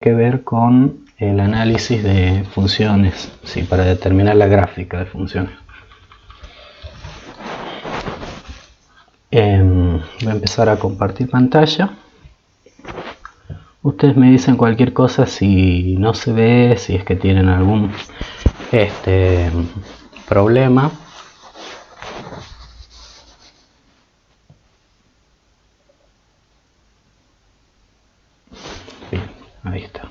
que ver con el análisis de funciones, ¿sí? Para determinar la gráfica de funciones. Voy a empezar a compartir pantalla. Ustedes me dicen cualquier cosa si no se ve, si es que tienen algún problema. Bien, ahí está.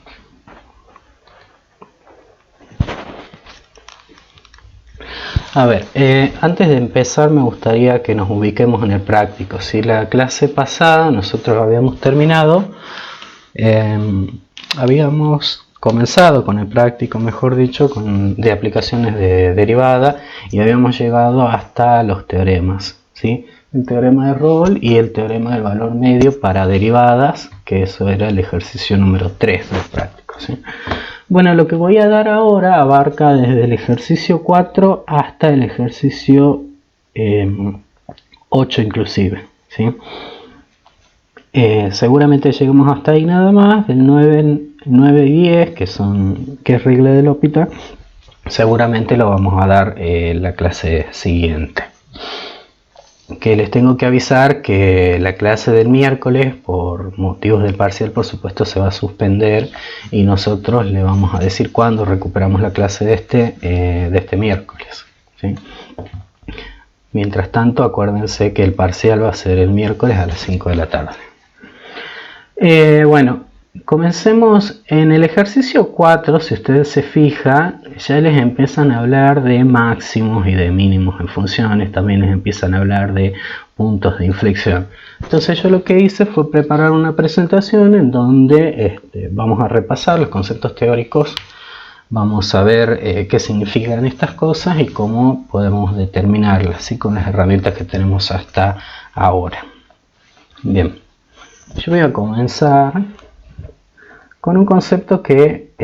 A ver, antes de empezar me gustaría que nos ubiquemos en el práctico. Si la clase pasada nosotros habíamos terminado, habíamos comenzado con el práctico, mejor dicho, de aplicaciones de derivada, y habíamos llegado hasta los teoremas, ¿sí? El teorema de Rolle y el teorema del valor medio para derivadas, que eso era el ejercicio número 3 del práctico, ¿sí? Bueno, lo que voy a dar ahora abarca desde el ejercicio 4 hasta el ejercicio 8 inclusive, ¿sí? Seguramente lleguemos hasta ahí nada más. El 9 y 10, que es regla de L'Hopital, seguramente lo vamos a dar la clase siguiente. Que les tengo que avisar que la clase del miércoles, por motivos del parcial, por supuesto, se va a suspender, y nosotros le vamos a decir cuándo recuperamos la clase de este miércoles, ¿sí? Mientras tanto, acuérdense que el parcial va a ser el miércoles a las 5 de la tarde. Bueno, comencemos en el ejercicio 4. Si ustedes se fijan, ya les empiezan a hablar de máximos y de mínimos en funciones. También les empiezan a hablar de puntos de inflexión. Entonces yo lo que hice fue preparar una presentación en donde vamos a repasar los conceptos teóricos. Vamos a ver qué significan estas cosas y cómo podemos determinarlas, ¿sí? Con las herramientas que tenemos hasta ahora. Bien. Yo voy a comenzar con un concepto que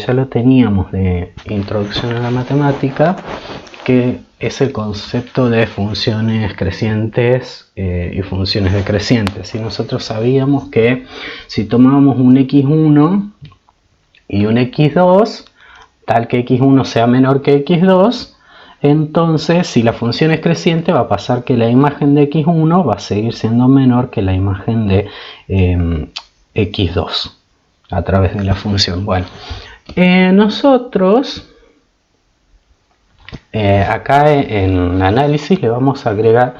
ya lo teníamos de introducción a la matemática, que es el concepto de funciones crecientes y funciones decrecientes. Si nosotros sabíamos que si tomábamos un x1 y un x2, tal que x1 sea menor que x2, entonces, si la función es creciente, va a pasar que la imagen de x1 va a seguir siendo menor que la imagen de x2 a través de la función. Bueno, nosotros acá en análisis le vamos a agregar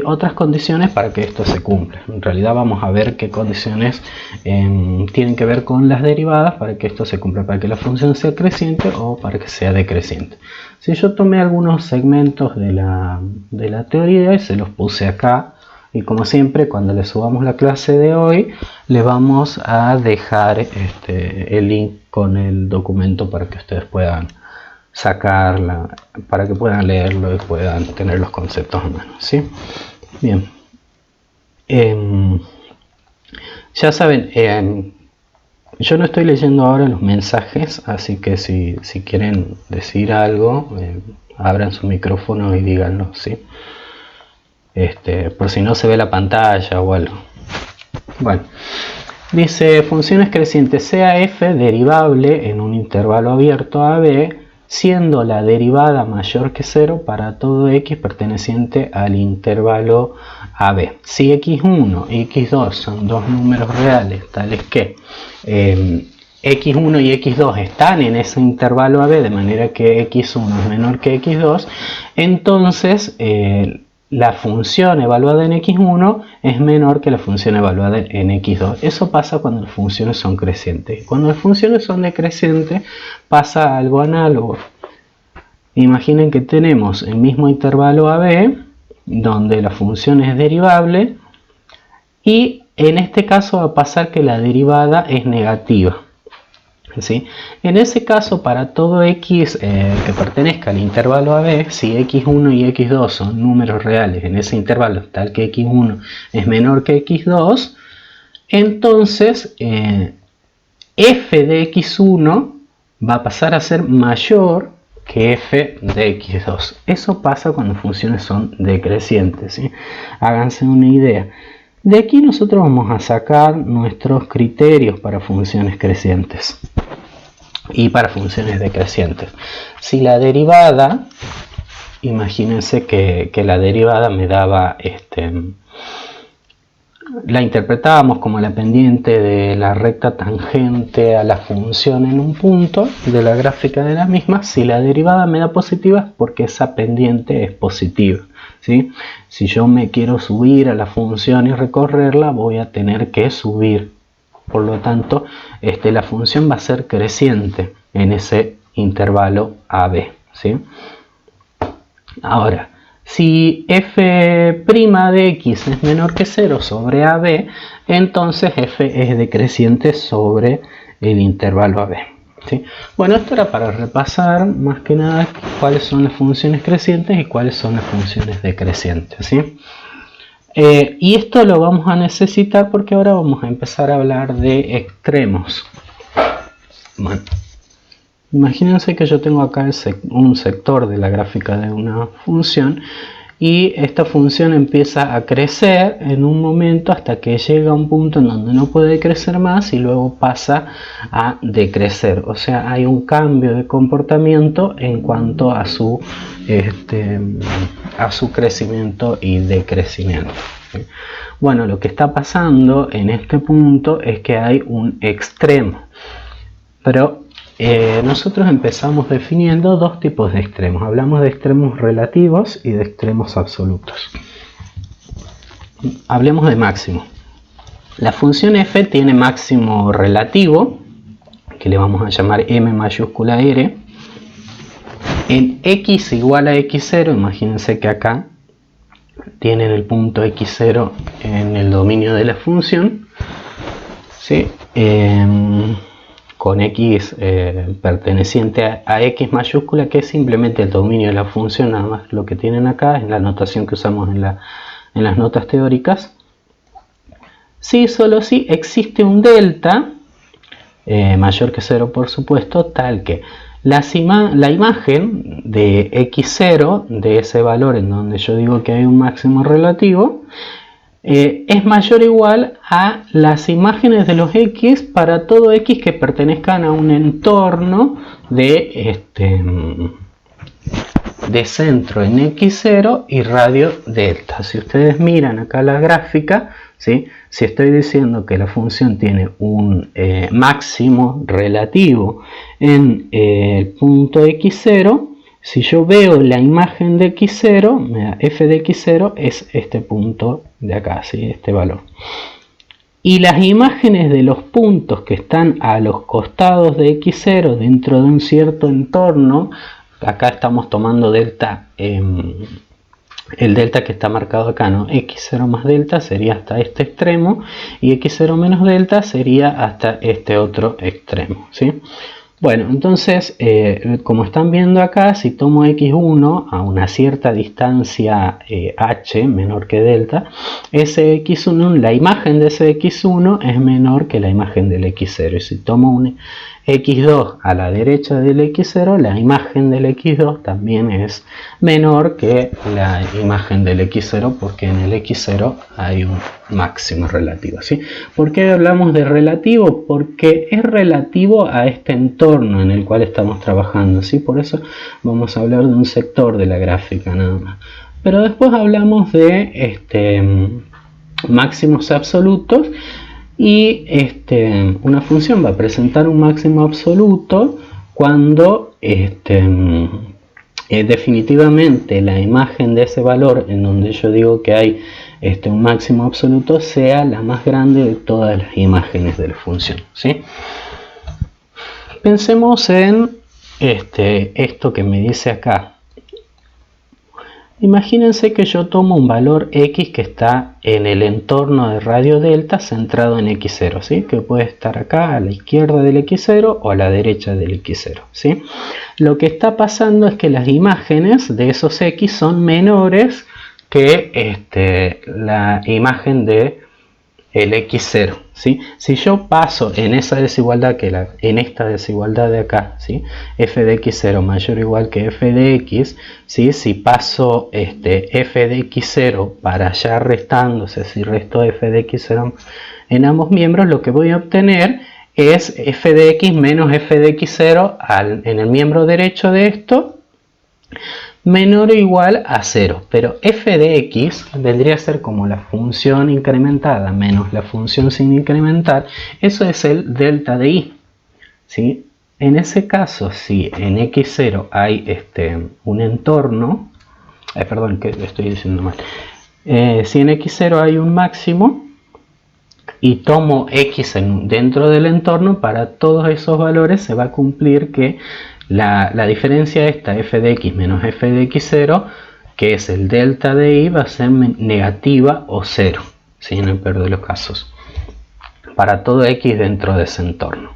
otras condiciones para que esto se cumpla. En realidad vamos a ver qué condiciones tienen que ver con las derivadas para que esto se cumpla, para que la función sea creciente o para que sea decreciente. Si yo tomé algunos segmentos de la teoría y se los puse acá, y como siempre cuando le subamos la clase de hoy le vamos a dejar el link con el documento para que ustedes puedan sacarla, para que puedan leerlo y puedan tener los conceptos a mano, ¿sí? Bien. Ya saben, yo no estoy leyendo ahora los mensajes, así que si quieren decir algo, abran su micrófono y díganlo, ¿sí? Por si no se ve la pantalla o algo. Bueno, dice funciones crecientes, sea f derivable en un intervalo abierto a b, siendo la derivada mayor que 0 para todo x perteneciente al intervalo AB. Si x1 y x2 son dos números reales tales que x1 y x2 están en ese intervalo AB, de manera que x1 es menor que x2, entonces la función evaluada en x1 es menor que la función evaluada en x2. Eso pasa cuando las funciones son crecientes. Cuando las funciones son decrecientes pasa algo análogo. Imaginen que tenemos el mismo intervalo AB, donde la función es derivable, y en este caso va a pasar que la derivada es negativa, ¿sí? En ese caso, para todo x que pertenezca al intervalo AB, si x1 y x2 son números reales en ese intervalo, tal que x1 es menor que x2, entonces f de x1 va a pasar a ser mayor que f de x2. Eso pasa cuando funciones son decrecientes, ¿sí? Háganse una idea. De aquí nosotros vamos a sacar nuestros criterios para funciones crecientes y para funciones decrecientes. Si la derivada, imagínense que la derivada me daba, la interpretábamos como la pendiente de la recta tangente a la función en un punto de la gráfica de la misma. Si la derivada me da positiva es porque esa pendiente es positiva, ¿sí? Si yo me quiero subir a la función y recorrerla, voy a tener que subir. Por lo tanto, la función va a ser creciente en ese intervalo AB, ¿sí? Ahora, si f' de x es menor que 0 sobre AB, entonces f es decreciente sobre el intervalo AB, ¿sí? Bueno, esto era para repasar más que nada cuáles son las funciones crecientes y cuáles son las funciones decrecientes, ¿sí? Y esto lo vamos a necesitar porque ahora vamos a empezar a hablar de extremos. Bueno, imagínense que yo tengo acá un sector de la gráfica de una función y esta función empieza a crecer en un momento hasta que llega a un punto en donde no puede crecer más y luego pasa a decrecer. O sea, hay un cambio de comportamiento en cuanto a su crecimiento y decrecimiento. Bueno, lo que está pasando en este punto es que hay un extremo, pero nosotros empezamos definiendo dos tipos de extremos. Hablamos de extremos relativos y de extremos absolutos. Hablemos de máximo. La función f tiene máximo relativo, que le vamos a llamar m mayúscula r. En x igual a x0, imagínense que acá tienen el punto x0 en el dominio de la función, ¿sí? Con x perteneciente a x mayúscula, que es simplemente el dominio de la función, nada más lo que tienen acá es la notación que usamos en las notas teóricas. Sí, solo si existe un delta mayor que 0, por supuesto, tal que la imagen de x0, de ese valor en donde yo digo que hay un máximo relativo, es mayor o igual a las imágenes de los x para todo x que pertenezcan a un entorno de centro en x0 y radio delta. Si ustedes miran acá la gráfica, ¿sí? Si estoy diciendo que la función tiene un máximo relativo en el punto x0, si yo veo la imagen de x0, f de x0 es este punto de acá, ¿sí? Este valor. Y las imágenes de los puntos que están a los costados de x0 dentro de un cierto entorno, acá estamos tomando delta, el delta que está marcado acá, ¿no? x0 más delta sería hasta este extremo y x0 menos delta sería hasta este otro extremo, ¿sí? Bueno, entonces, como están viendo acá, si tomo x1 a una cierta distancia h menor que delta, ese x1, la imagen de ese x1 es menor que la imagen del x0. Y si tomo un x2 a la derecha del x0, la imagen del x2 también es menor que la imagen del x0, porque en el x0 hay un máximo relativo, ¿sí? ¿Por qué hablamos de relativo? Porque es relativo a este entorno en el cual estamos trabajando, ¿sí? Por eso vamos a hablar de un sector de la gráfica nada más. Pero después hablamos de máximos absolutos. Y una función va a presentar un máximo absoluto cuando definitivamente la imagen de ese valor en donde yo digo que hay un máximo absoluto sea la más grande de todas las imágenes de la función, ¿sí? Pensemos en esto que me dice acá. Imagínense que yo tomo un valor x que está en el entorno de radio delta centrado en x0, ¿sí? Que puede estar acá a la izquierda del x0 o a la derecha del x0, ¿sí? Lo que está pasando es que las imágenes de esos x son menores que la imagen de el x0, ¿sí? Si yo paso en esa desigualdad, en esta desigualdad de acá, ¿sí? F de x0 mayor o igual que f de x, ¿sí? Si paso f de x0 para allá restándose, si resto f de x0 en ambos miembros, lo que voy a obtener es f de x menos f de x0 en el miembro derecho de esto, menor o igual a 0, pero f de x vendría a ser como la función incrementada menos la función sin incrementar, eso es el delta de y, ¿sí? En ese caso, si en x0 hay un entorno, perdón, que estoy diciendo mal, si en x0 hay un máximo y tomo x dentro del entorno, para todos esos valores se va a cumplir que la diferencia esta, f de x menos f de x0, que es el delta de y, va a ser negativa o 0, ¿sí? En el peor de los casos, para todo x dentro de ese entorno.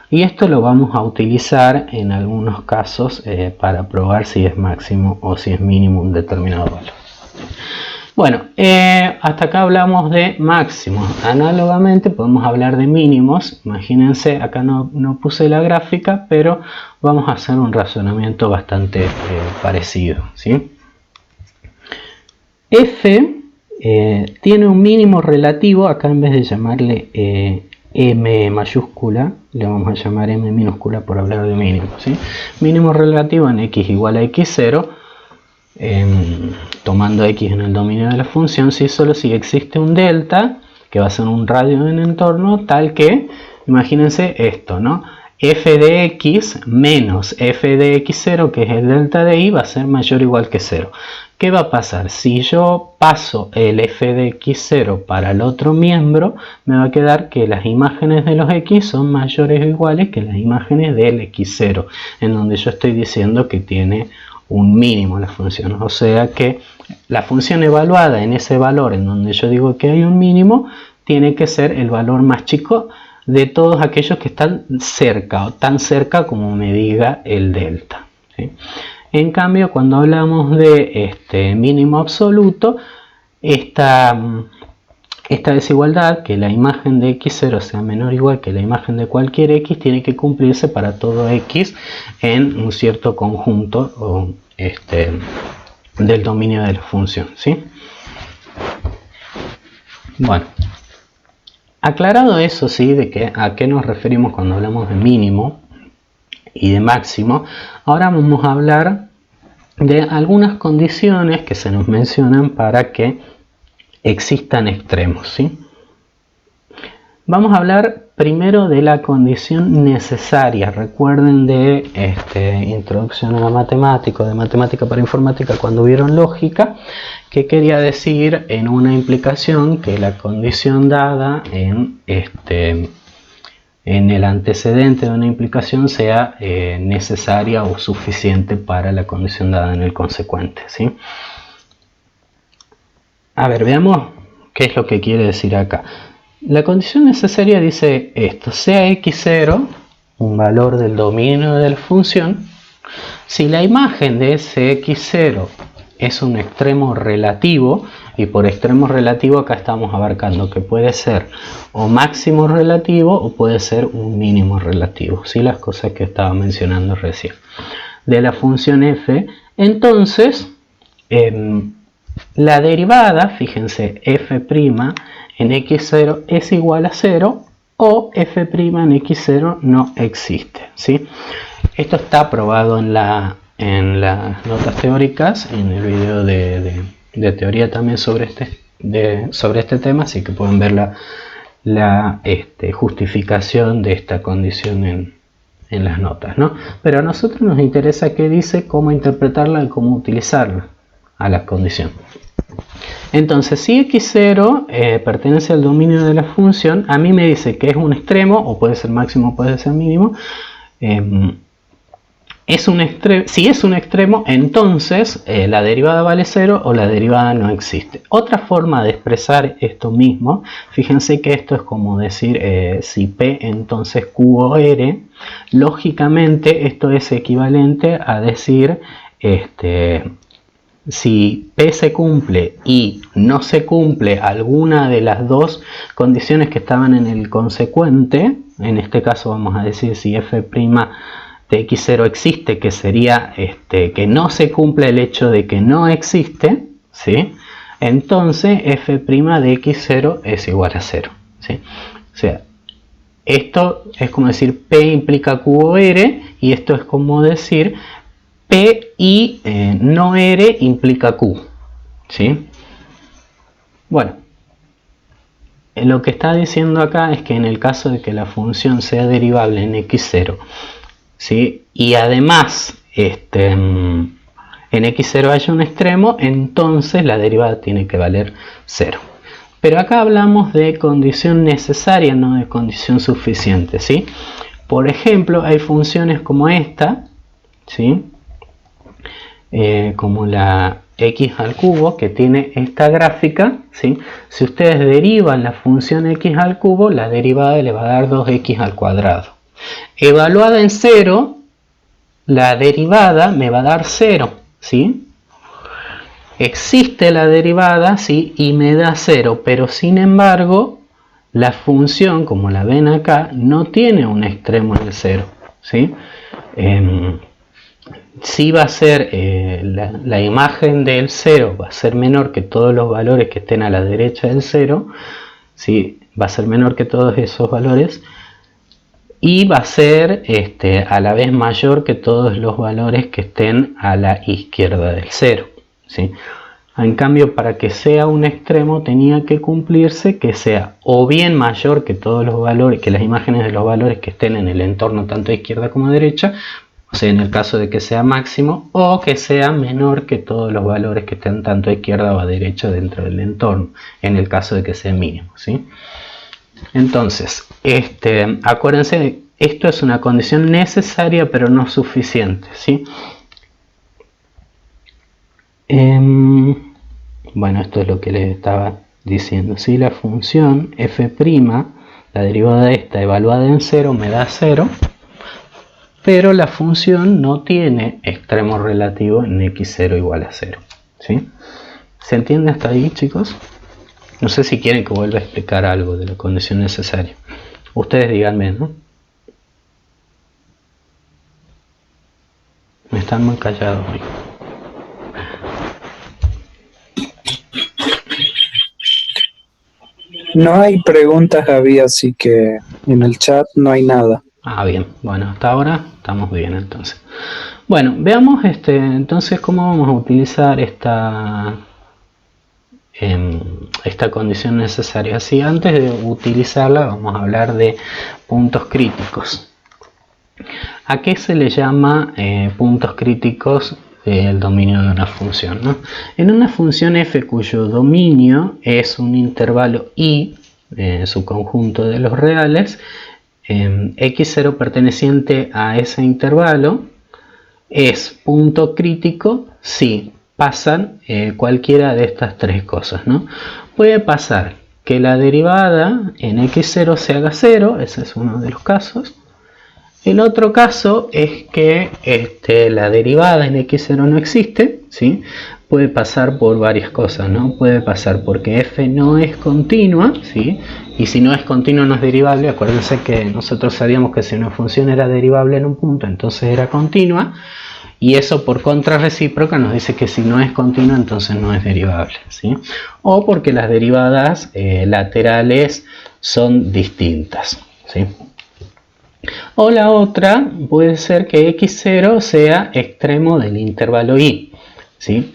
Y esto lo vamos a utilizar en algunos casos para probar si es máximo o si es mínimo un determinado valor. Bueno, hasta acá hablamos de máximos. Análogamente podemos hablar de mínimos. Imagínense, acá no puse la gráfica, pero vamos a hacer un razonamiento bastante parecido, ¿sí? F tiene un mínimo relativo. Acá en vez de llamarle M mayúscula, le vamos a llamar M minúscula por hablar de mínimo, ¿sí? Mínimo relativo en x igual a x0. Tomando x en el dominio de la función, si solo si existe un delta, que va a ser un radio en entorno, tal que, imagínense esto, ¿no? F de x menos f de x0, que es el delta de y, va a ser mayor o igual que 0. ¿Qué va a pasar? Si yo paso el f de x0 para el otro miembro, me va a quedar que las imágenes de los x son mayores o iguales que las imágenes del x0, en donde yo estoy diciendo que tiene un mínimo la función, o sea que la función evaluada en ese valor en donde yo digo que hay un mínimo tiene que ser el valor más chico de todos aquellos que están cerca, o tan cerca como me diga el delta, ¿sí? En cambio, cuando hablamos de mínimo absoluto, esta desigualdad, que la imagen de x0 sea menor o igual que la imagen de cualquier x, tiene que cumplirse para todo x en un cierto conjunto del dominio de la función, ¿sí? Bueno, aclarado eso, sí, de que a qué nos referimos cuando hablamos de mínimo y de máximo, ahora vamos a hablar de algunas condiciones que se nos mencionan para que existan extremos, ¿sí? Vamos a hablar primero de la condición necesaria. Recuerden de introducción a la matemática, de matemática para informática, cuando vieron lógica, que quería decir en una implicación que la condición dada en el antecedente de una implicación sea necesaria o suficiente para la condición dada en el consecuente, ¿sí? A ver, veamos qué es lo que quiere decir acá. La condición necesaria dice esto: sea x0 un valor del dominio de la función, si la imagen de ese x0 es un extremo relativo, y por extremo relativo acá estamos abarcando que puede ser o máximo relativo o puede ser un mínimo relativo, ¿sí? Las cosas que estaba mencionando recién, de la función f, entonces la derivada, fíjense, f' en x0 es igual a 0 o f' en x0 no existe, ¿sí? Esto está probado en las notas teóricas, en el video de teoría también sobre este tema, así que pueden ver la justificación de esta condición en las notas, ¿no? Pero a nosotros nos interesa qué dice, cómo interpretarla y cómo utilizarla a la condición. Entonces, si x0 pertenece al dominio de la función, a mí me dice que es un extremo, o puede ser máximo o puede ser mínimo. Si es un extremo, entonces la derivada vale 0 o la derivada no existe. Otra forma de expresar esto mismo, fíjense que esto es como decir si P entonces Q o R. Lógicamente esto es equivalente a decir si P se cumple y no se cumple alguna de las dos condiciones que estaban en el consecuente, en este caso vamos a decir si f' de x0 existe, que sería que no se cumple el hecho de que no existe, ¿sí? Entonces f' de x0 es igual a 0, ¿sí? O sea, esto es como decir P implica Q o R, y esto es como decir P y no R implica Q, ¿sí? Bueno, lo que está diciendo acá es que en el caso de que la función sea derivable en x0, ¿sí? Y además en x0 haya un extremo, entonces la derivada tiene que valer 0. Pero acá hablamos de condición necesaria, no de condición suficiente, ¿sí? Por ejemplo, hay funciones como esta, ¿sí? Como la x al cubo, que tiene esta gráfica, ¿sí? Si ustedes derivan la función x al cubo, la derivada le va a dar 2x al cuadrado. Evaluada en 0, la derivada me va a dar 0, ¿sí? Existe la derivada, ¿sí? Y me da 0, pero sin embargo, la función, como la ven acá, no tiene un extremo en el 0, ¿sí? Sí va a ser, la imagen del 0 va a ser menor que todos los valores que estén a la derecha del 0, ¿sí? Va a ser menor que todos esos valores, y va a ser a la vez mayor que todos los valores que estén a la izquierda del 0, ¿sí? En cambio, para que sea un extremo tenía que cumplirse que sea o bien mayor que todos los valores, que las imágenes de los valores que estén en el entorno tanto a izquierda como a derecha, o sea, en el caso de que sea máximo, o que sea menor que todos los valores que estén tanto a izquierda o a derecha dentro del entorno, en el caso de que sea mínimo, ¿sí? Entonces, acuérdense, esto es una condición necesaria pero no suficiente, ¿sí? Bueno, esto es lo que les estaba diciendo. Si la función f', la derivada de esta evaluada en 0, me da 0, pero la función no tiene extremo relativo en x0 igual a 0, ¿sí? ¿Se entiende hasta ahí, chicos? No sé si quieren que vuelva a explicar algo de la condición necesaria. Ustedes díganme, ¿no? Me están muy callados hoy. No hay preguntas, Javi, así que en el chat no hay nada. Ah, bien. Bueno, hasta ahora estamos bien entonces. Bueno, veamos entonces cómo vamos a utilizar esta condición necesaria. Así, antes de utilizarla vamos a hablar de puntos críticos. ¿A qué se le llama puntos críticos del dominio de una función, ¿no? En una función f cuyo dominio es un intervalo i, su conjunto de los reales, x0 perteneciente a ese intervalo es punto crítico si pasan cualquiera de estas tres cosas, ¿no? Puede pasar que la derivada en x0 se haga 0, ese es uno de los casos. El otro caso es que la derivada en x0 no existe, ¿sí? Puede pasar por varias cosas, ¿no? Puede pasar porque f no es continua, ¿sí? Y si no es continua no es derivable. Acuérdense que nosotros sabíamos que si una función era derivable en un punto, entonces era continua. Y eso por contra recíproca nos dice que si no es continua, entonces no es derivable, ¿sí? O porque las derivadas laterales son distintas, ¿sí? O la otra puede ser que x0 sea extremo del intervalo i, ¿sí?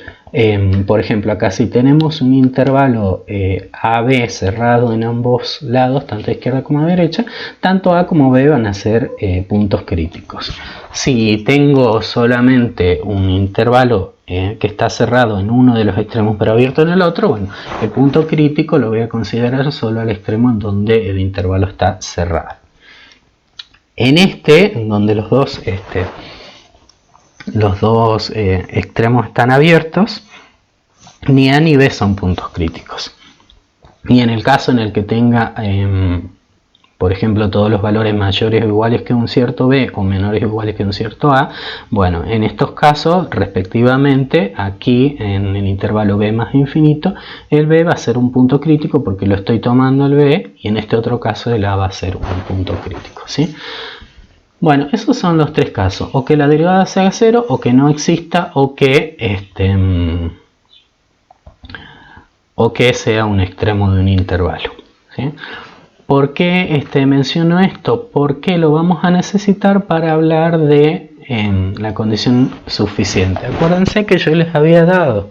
Por ejemplo, acá si tenemos un intervalo AB cerrado en ambos lados, tanto a izquierda como a derecha, tanto A como B van a ser puntos críticos. Si tengo solamente un intervalo que está cerrado en uno de los extremos pero abierto en el otro, bueno, el punto crítico lo voy a considerar solo al extremo en donde el intervalo está cerrado. En donde los dos extremos están abiertos, ni A ni B son puntos críticos. Y en el caso en el que tenga por ejemplo, todos los valores mayores o iguales que un cierto b o menores o iguales que un cierto a, bueno, en estos casos, respectivamente, aquí en el intervalo b más infinito, el b va a ser un punto crítico porque lo estoy tomando el b, y en este otro caso el a va a ser un punto crítico, ¿sí? Bueno, esos son los tres casos, o que la derivada sea 0, o que no exista, o que sea un extremo de un intervalo, ¿sí? ¿Por qué menciono esto? Porque lo vamos a necesitar para hablar de la condición suficiente. Acuérdense que yo les había dado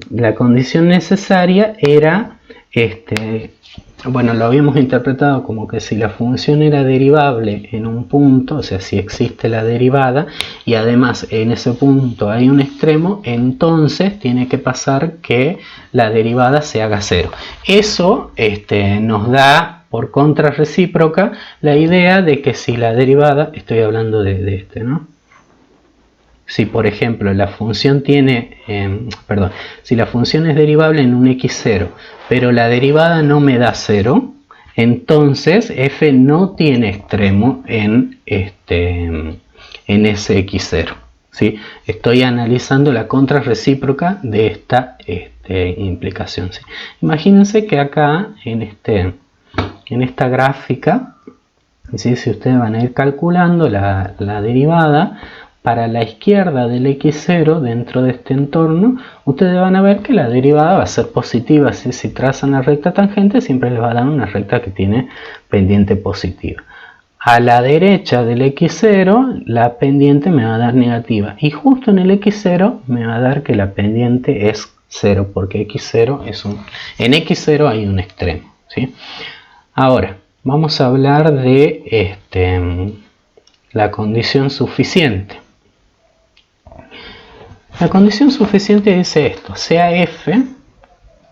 la condición necesaria era, bueno, lo habíamos interpretado como que si la función era derivable en un punto, o sea, si existe la derivada y además en ese punto hay un extremo, entonces tiene que pasar que la derivada se haga 0. Eso nos da por contra recíproca la idea de que si la derivada, estoy hablando de ¿no? Si por ejemplo la función tiene, si la función es derivable en un x0, pero la derivada no me da 0, entonces f no tiene extremo en ese x0. ¿Sí? Estoy analizando la contrarrecíproca de esta implicación. ¿Sí? Imagínense que acá en esta gráfica, ¿sí? Si ustedes van a ir calculando la derivada, para la izquierda del x0 dentro de este entorno, ustedes van a ver que la derivada va a ser positiva. ¿Sí? Si trazan la recta tangente, siempre les va a dar una recta que tiene pendiente positiva. A la derecha del x0, la pendiente me va a dar negativa. Y justo en el x0 me va a dar que la pendiente es 0, porque en x0 hay un extremo. ¿Sí? Ahora, vamos a hablar de la condición suficiente. La condición suficiente dice esto: sea f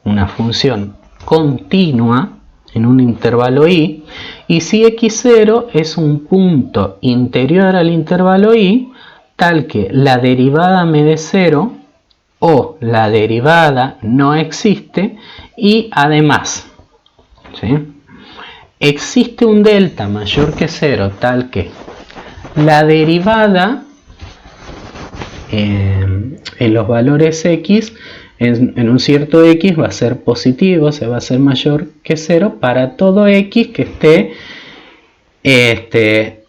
una función continua en un intervalo i, y si x0 es un punto interior al intervalo i, tal que la derivada me dé 0 o la derivada no existe, y además, ¿sí?, existe un delta mayor que 0 tal que la derivada en los valores x en un cierto x va a ser positivo, o sea, va a ser mayor que 0 para todo x que esté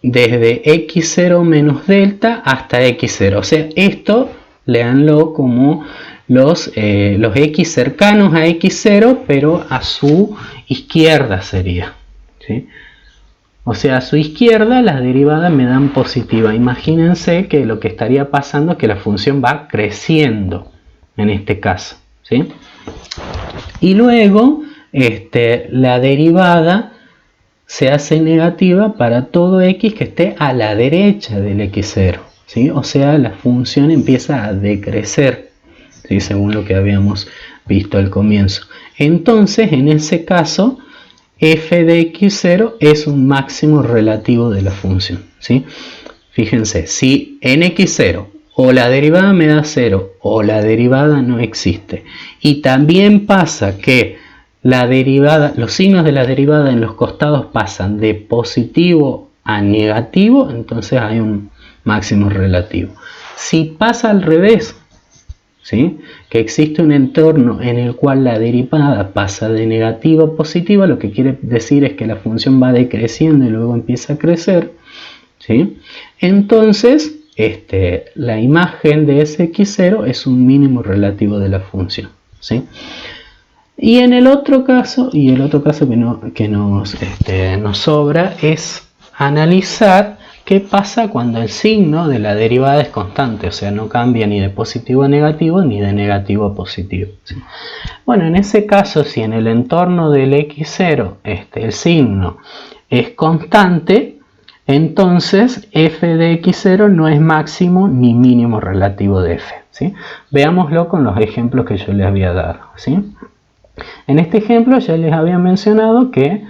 desde x0 menos delta hasta x0. O sea, esto léanlo como los x cercanos a x0, pero a su izquierda sería, ¿sí? O sea, a su izquierda las derivadas me dan positiva. Imagínense que lo que estaría pasando es que la función va creciendo en este caso, ¿sí? Y luego la derivada se hace negativa para todo x que esté a la derecha del x0, ¿sí? O sea, la función empieza a decrecer, ¿sí?, según lo que habíamos visto al comienzo. Entonces, en ese caso, f de x0 es un máximo relativo de la función, ¿sí? Fíjense, si en x0 o la derivada me da 0 o la derivada no existe, y también pasa que la derivada, los signos de la derivada en los costados pasan de positivo a negativo, entonces hay un máximo relativo. Si pasa al revés, ¿sí?, que existe un entorno en el cual la derivada pasa de negativa a positiva, lo que quiere decir es que la función va decreciendo y luego empieza a crecer, ¿sí?, entonces la imagen de ese x0 es un mínimo relativo de la función, ¿sí? Y en el otro caso, que nos sobra es analizar qué pasa cuando el signo de la derivada es constante, o sea, no cambia ni de positivo a negativo ni de negativo a positivo, ¿sí? Bueno, en ese caso, si en el entorno del x0 el signo es constante, entonces f de x0 no es máximo ni mínimo relativo de f, ¿sí? Veámoslo con los ejemplos que yo les había dado, ¿sí? En este ejemplo ya les había mencionado que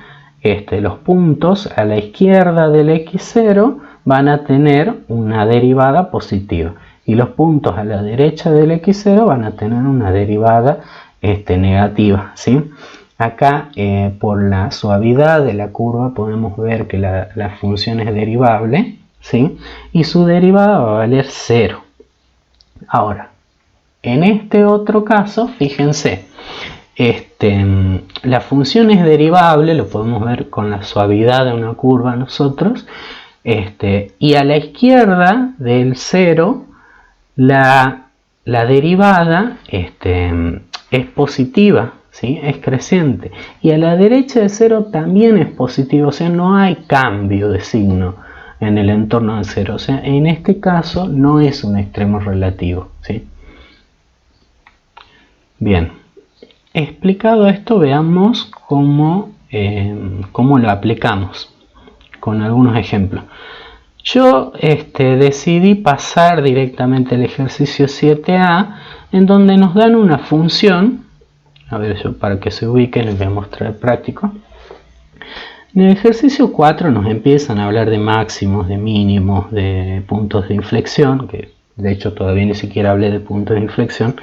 los puntos a la izquierda del x0 van a tener una derivada positiva y los puntos a la derecha del x0 van a tener una derivada negativa, ¿sí? Acá por la suavidad de la curva podemos ver que la función es derivable, ¿sí? Y su derivada va a valer 0. Ahora, en este otro caso, fíjense, la función es derivable, lo podemos ver con la suavidad de una curva nosotros, y a la izquierda del 0 la derivada es positiva, ¿sí? Es creciente, y a la derecha de 0 también es positiva, o sea, no hay cambio de signo en el entorno del 0, o sea, en este caso no es un extremo relativo, ¿sí? Bien, explicado esto, veamos cómo lo aplicamos con algunos ejemplos. Yo decidí pasar directamente el ejercicio 7a, en donde nos dan una función. A ver, yo para que se ubiquen les voy a mostrar el práctico. En el ejercicio 4 nos empiezan a hablar de máximos, de mínimos, de puntos de inflexión, que de hecho todavía ni siquiera hablé de puntos de inflexión.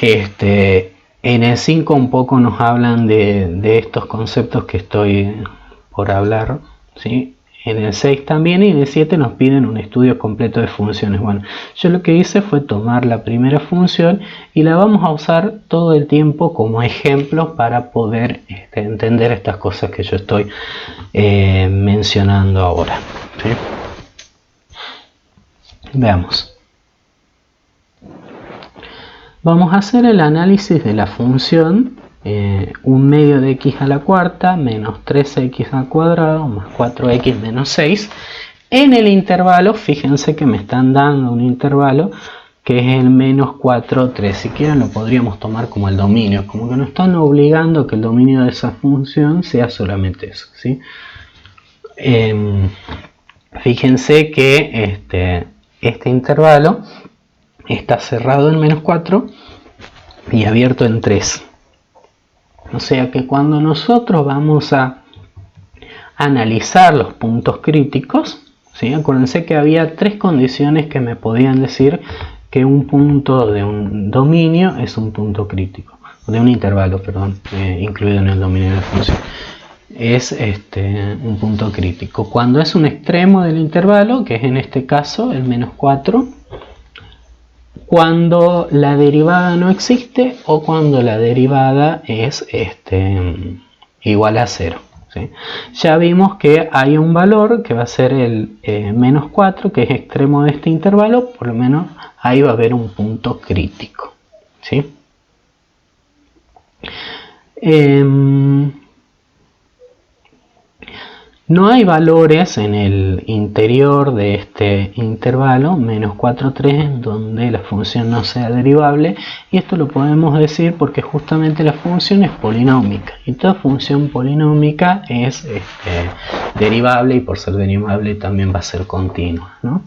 En el 5 un poco nos hablan de estos conceptos que estoy por hablar, ¿sí? En el 6 también, y en el 7 nos piden un estudio completo de funciones. Bueno, yo lo que hice fue tomar la primera función y la vamos a usar todo el tiempo como ejemplo para poder entender estas cosas que yo estoy mencionando ahora, ¿sí? Veamos. Vamos a hacer el análisis de la función 1 medio de x a la cuarta menos 3x al cuadrado más 4x menos 6 en el intervalo. Fíjense que me están dando un intervalo que es el menos 4, 3. Si quieren lo podríamos tomar como el dominio, como que nos están obligando a que el dominio de esa función sea solamente eso, ¿sí? Fíjense que este intervalo está cerrado en menos 4 y abierto en 3. O sea que cuando nosotros vamos a analizar los puntos críticos, ¿sí? Acuérdense que había 3 condiciones que me podían decir que un punto de un dominio es un punto crítico, de un intervalo, perdón, incluido en el dominio de la función. Es un punto crítico. Cuando es un extremo del intervalo, que es en este caso el menos 4, cuando la derivada no existe o cuando la derivada es igual a 0. ¿Sí? Ya vimos que hay un valor que va a ser el menos 4, que es extremo de este intervalo, por lo menos ahí va a haber un punto crítico, ¿sí? No hay valores en el interior de este intervalo, menos 4, 3, en donde la función no sea derivable, y esto lo podemos decir porque justamente la función es polinómica, y toda función polinómica es derivable, y por ser derivable también va a ser continua, ¿no?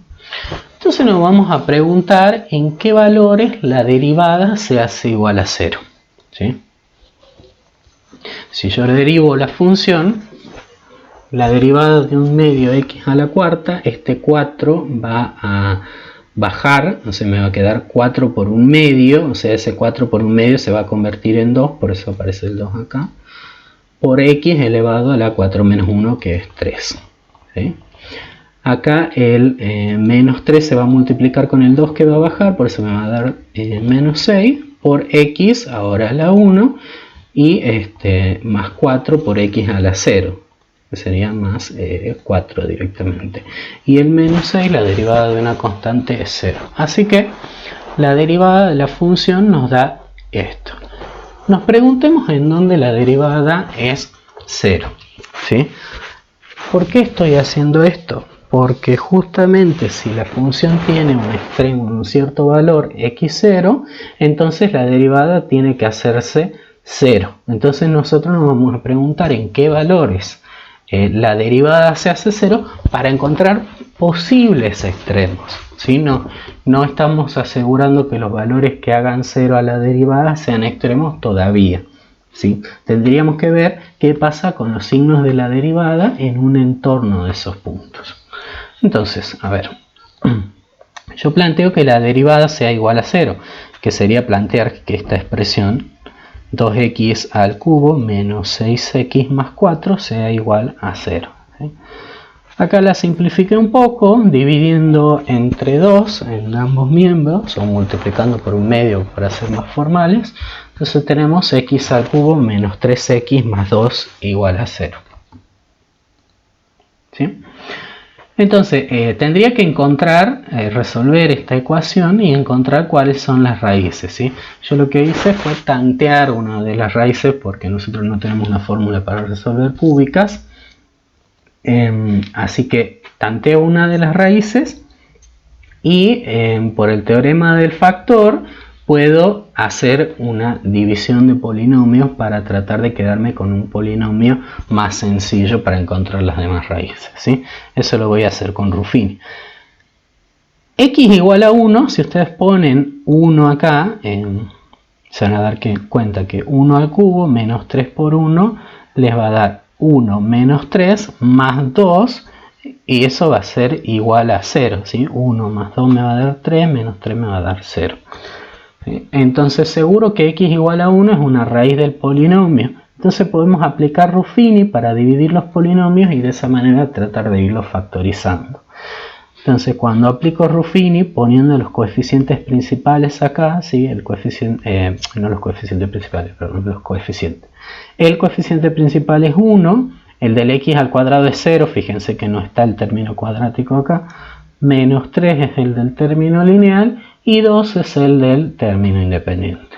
Entonces nos vamos a preguntar en qué valores la derivada se hace igual a 0, ¿sí? Si yo derivo la función, la derivada de 1 medio x a la cuarta, este 4 va a bajar, o sea, me va a quedar 4 por 1 medio, o sea, ese 4 por 1 medio se va a convertir en 2, por eso aparece el 2 acá, por x elevado a la 4 menos 1, que es 3. ¿Sí? Acá el menos 3 se va a multiplicar con el 2 que va a bajar, por eso me va a dar menos 6, por x, ahora a la 1, y más 4 por x a la 0. Que sería más 4 directamente, y el menos 6, la derivada de una constante, es 0. Así que la derivada de la función nos da esto. Nos preguntemos en dónde la derivada es 0, ¿sí? ¿Por qué estoy haciendo esto? Porque justamente si la función tiene un extremo en un cierto valor x0, entonces la derivada tiene que hacerse 0. Entonces nosotros nos vamos a preguntar en qué valores la derivada se hace 0 para encontrar posibles extremos, ¿sí? No estamos asegurando que los valores que hagan 0 a la derivada sean extremos todavía, ¿sí? Tendríamos que ver qué pasa con los signos de la derivada en un entorno de esos puntos. Entonces, a ver, yo planteo que la derivada sea igual a 0, que sería plantear que esta expresión 2x al cubo menos 6x más 4 sea igual a 0. ¿Sí? Acá la simplifiqué un poco, dividiendo entre 2 en ambos miembros, o multiplicando por un medio para ser más formales. Entonces tenemos x al cubo menos 3x más 2 igual a 0. ¿Sí? Entonces tendría que resolver esta ecuación y encontrar cuáles son las raíces. ¿Sí? Yo lo que hice fue tantear una de las raíces, porque nosotros no tenemos una fórmula para resolver cúbicas. Así que tanteo una de las raíces y por el teorema del factor puedo hacer una división de polinomios para tratar de quedarme con un polinomio más sencillo para encontrar las demás raíces. ¿Sí? Eso lo voy a hacer con Ruffini. X igual a 1, si ustedes ponen 1 acá, se van a dar cuenta que 1 al cubo menos 3 por 1 les va a dar 1 menos 3 más 2, y eso va a ser igual a 0. ¿Sí? 1 más 2 me va a dar 3, menos 3 me va a dar 0. ¿Sí? Entonces seguro que x igual a 1 es una raíz del polinomio. Entonces podemos aplicar Ruffini para dividir los polinomios y de esa manera tratar de irlos factorizando. Entonces cuando aplico Ruffini poniendo los coeficientes principales acá, ¿sí? El coeficiente, no los coeficientes principales, perdón, los coeficientes. El coeficiente principal es 1, el del x al cuadrado es 0, fíjense que no está el término cuadrático acá, menos 3 es el del término lineal y 2 es el del término independiente.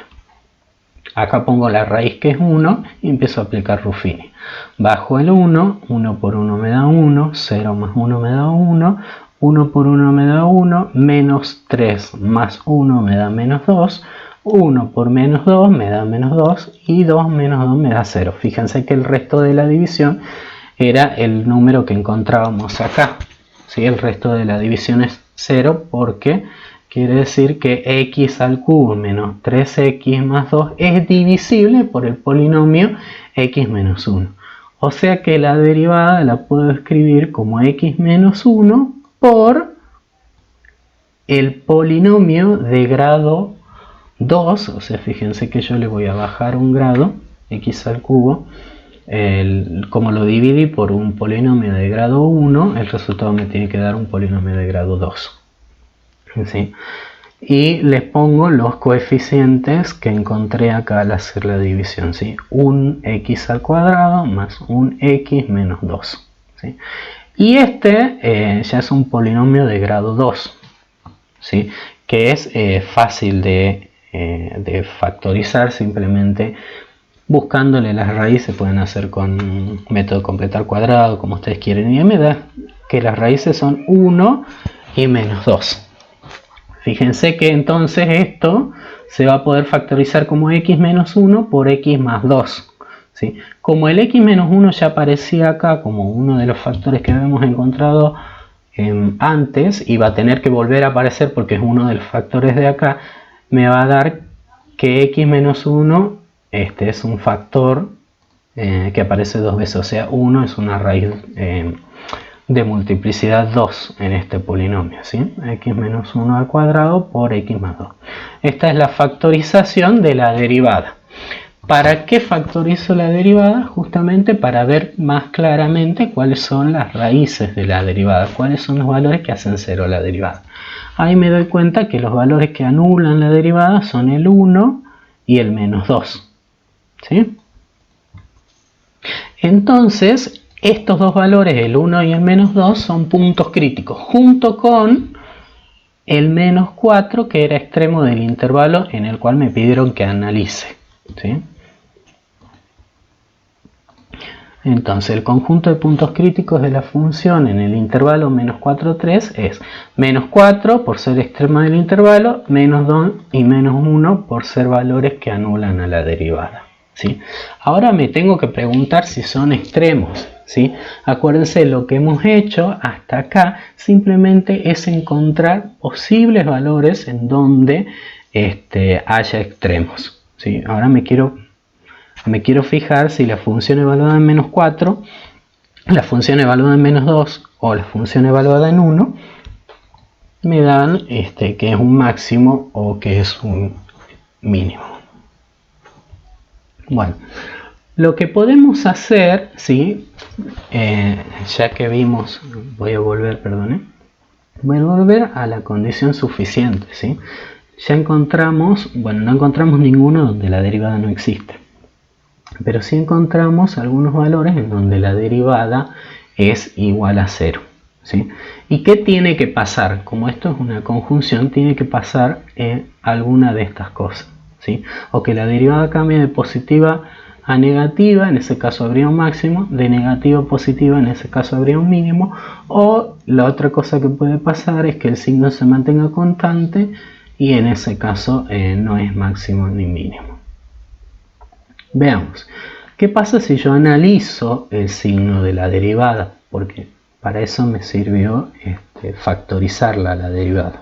Acá pongo la raíz que es 1 y empiezo a aplicar Ruffini. Bajo el 1, 1 por 1 me da 1, 0 más 1 me da 1, 1 por 1 me da 1, menos 3 más 1 me da menos 2, 1 por menos 2 me da menos 2 y 2 menos 2 me da 0. Fíjense que el resto de la división era el número que encontrábamos acá. ¿Sí? El resto de la división es 0 porque quiere decir que x al cubo menos 3x más 2 es divisible por el polinomio x menos 1. O sea que la derivada la puedo escribir como x menos 1 por el polinomio de grado 2, o sea, fíjense que yo le voy a bajar un grado, x al cubo, como lo dividí por un polinomio de grado 1, el resultado me tiene que dar un polinomio de grado 2. ¿Sí? Y les pongo los coeficientes que encontré acá al hacer la división. ¿Sí? Un x al cuadrado más un x menos 2. ¿Sí? Y este ya es un polinomio de grado 2. ¿Sí? Que es fácil de factorizar, simplemente buscándole las raíces. Pueden hacer con método completar cuadrado, como ustedes quieren, y me da que las raíces son 1 y menos 2. Fíjense que entonces esto se va a poder factorizar como x menos 1 por x más 2. ¿Sí? Como el x menos 1 ya aparecía acá como uno de los factores que habíamos encontrado antes, y va a tener que volver a aparecer porque es uno de los factores de acá, me va a dar que x menos 1 es un factor que aparece dos veces, o sea 1 es una raíz de multiplicidad 2 en este polinomio, ¿sí? X menos 1 al cuadrado por x más 2. Esta es la factorización de la derivada. ¿Para qué factorizo la derivada? Justamente para ver más claramente cuáles son las raíces de la derivada, cuáles son los valores que hacen 0 la derivada. Ahí me doy cuenta que los valores que anulan la derivada son el 1 y el menos 2. ¿Sí? Entonces, estos dos valores, el 1 y el menos 2, son puntos críticos, junto con el menos 4, que era extremo del intervalo en el cual me pidieron que analice. ¿Sí? Entonces, el conjunto de puntos críticos de la función en el intervalo menos 4, 3 es menos 4 por ser extremo del intervalo, menos 2 y menos 1 por ser valores que anulan a la derivada. ¿Sí? Ahora me tengo que preguntar si son extremos. ¿Sí? Acuérdense, lo que hemos hecho hasta acá simplemente es encontrar posibles valores en donde haya extremos. ¿Sí? Ahora me quiero fijar si la función evaluada en menos 4, la función evaluada en menos 2 o la función evaluada en 1 me dan que es un máximo o que es un mínimo. Bueno, lo que podemos hacer, ¿sí? Ya que vimos, voy a volver a la condición suficiente, ¿sí? Ya encontramos, bueno, no encontramos ninguno donde la derivada no existe, pero sí encontramos algunos valores en donde la derivada es igual a 0, ¿sí? ¿Y qué tiene que pasar? Como esto es una conjunción, tiene que pasar alguna de estas cosas, ¿sí? O que la derivada cambie de positiva a negativa, en ese caso habría un máximo, de negativa a positiva, en ese caso habría un mínimo, o la otra cosa que puede pasar es que el signo se mantenga constante y en ese caso no es máximo ni mínimo. Veamos, ¿qué pasa si yo analizo el signo de la derivada? Porque para eso me sirvió factorizarla la derivada,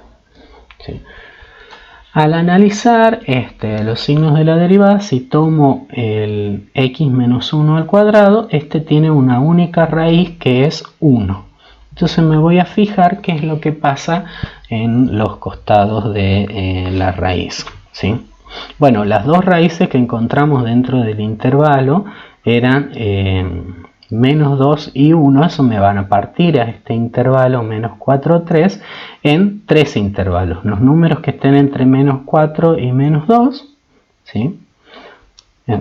¿sí? Al analizar los signos de la derivada, si tomo el x menos 1 al cuadrado, este tiene una única raíz que es 1. Entonces me voy a fijar qué es lo que pasa en los costados de la raíz, ¿sí? Bueno, las dos raíces que encontramos dentro del intervalo eran menos 2 y 1, eso me van a partir a este intervalo menos 4, 3 en tres intervalos. Los números que estén entre menos 4 y menos 2, ¿sí?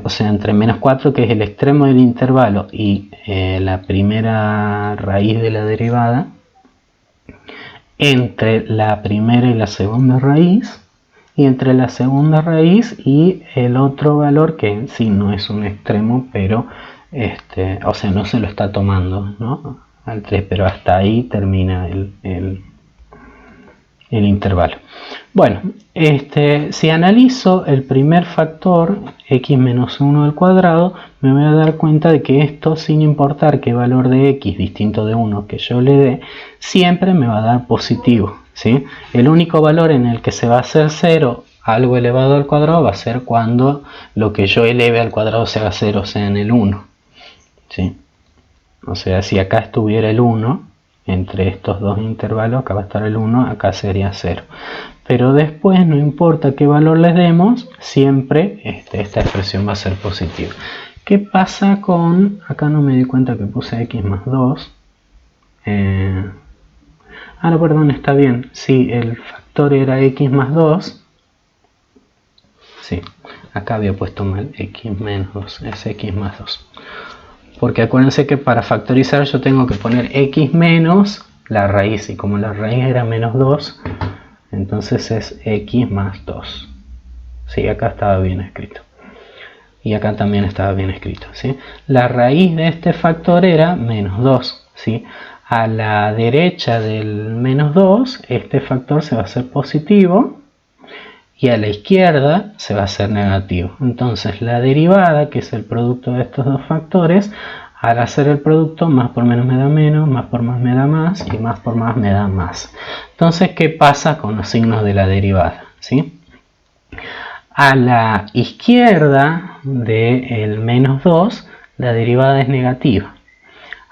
O sea, entre menos 4, que es el extremo del intervalo, y la primera raíz de la derivada, entre la primera y la segunda raíz, y entre la segunda raíz y el otro valor que en sí no es un extremo, pero o sea, no se lo está tomando, ¿no? Al 3, pero hasta ahí termina el intervalo. Bueno, si analizo el primer factor, x menos 1 al cuadrado, me voy a dar cuenta de que esto, sin importar qué valor de x distinto de 1 que yo le dé, siempre me va a dar positivo, ¿sí? El único valor en el que se va a hacer 0 algo elevado al cuadrado va a ser cuando lo que yo eleve al cuadrado sea 0, o sea en el 1, ¿sí? O sea, si acá estuviera el 1, entre estos dos intervalos, acá va a estar el 1, acá sería 0. Pero después, no importa qué valor les demos, siempre esta expresión va a ser positiva. ¿Qué pasa con...? Acá no me di cuenta que puse x más 2. No, perdón, está bien. Sí, el factor era x más 2. Sí, acá había puesto mal x menos 2, es x más 2. Porque acuérdense que para factorizar yo tengo que poner x menos la raíz, y como la raíz era menos 2, entonces es x más 2. Sí, acá estaba bien escrito. Y acá también estaba bien escrito, ¿sí? La raíz de este factor era menos 2, ¿sí? A la derecha del menos 2, este factor se va a hacer positivo, y a la izquierda se va a hacer negativo. Entonces la derivada, que es el producto de estos dos factores, al hacer el producto, más por menos me da menos, más por más me da más, y más por más me da más. Entonces, ¿qué pasa con los signos de la derivada? ¿Sí? A la izquierda del menos 2, la derivada es negativa.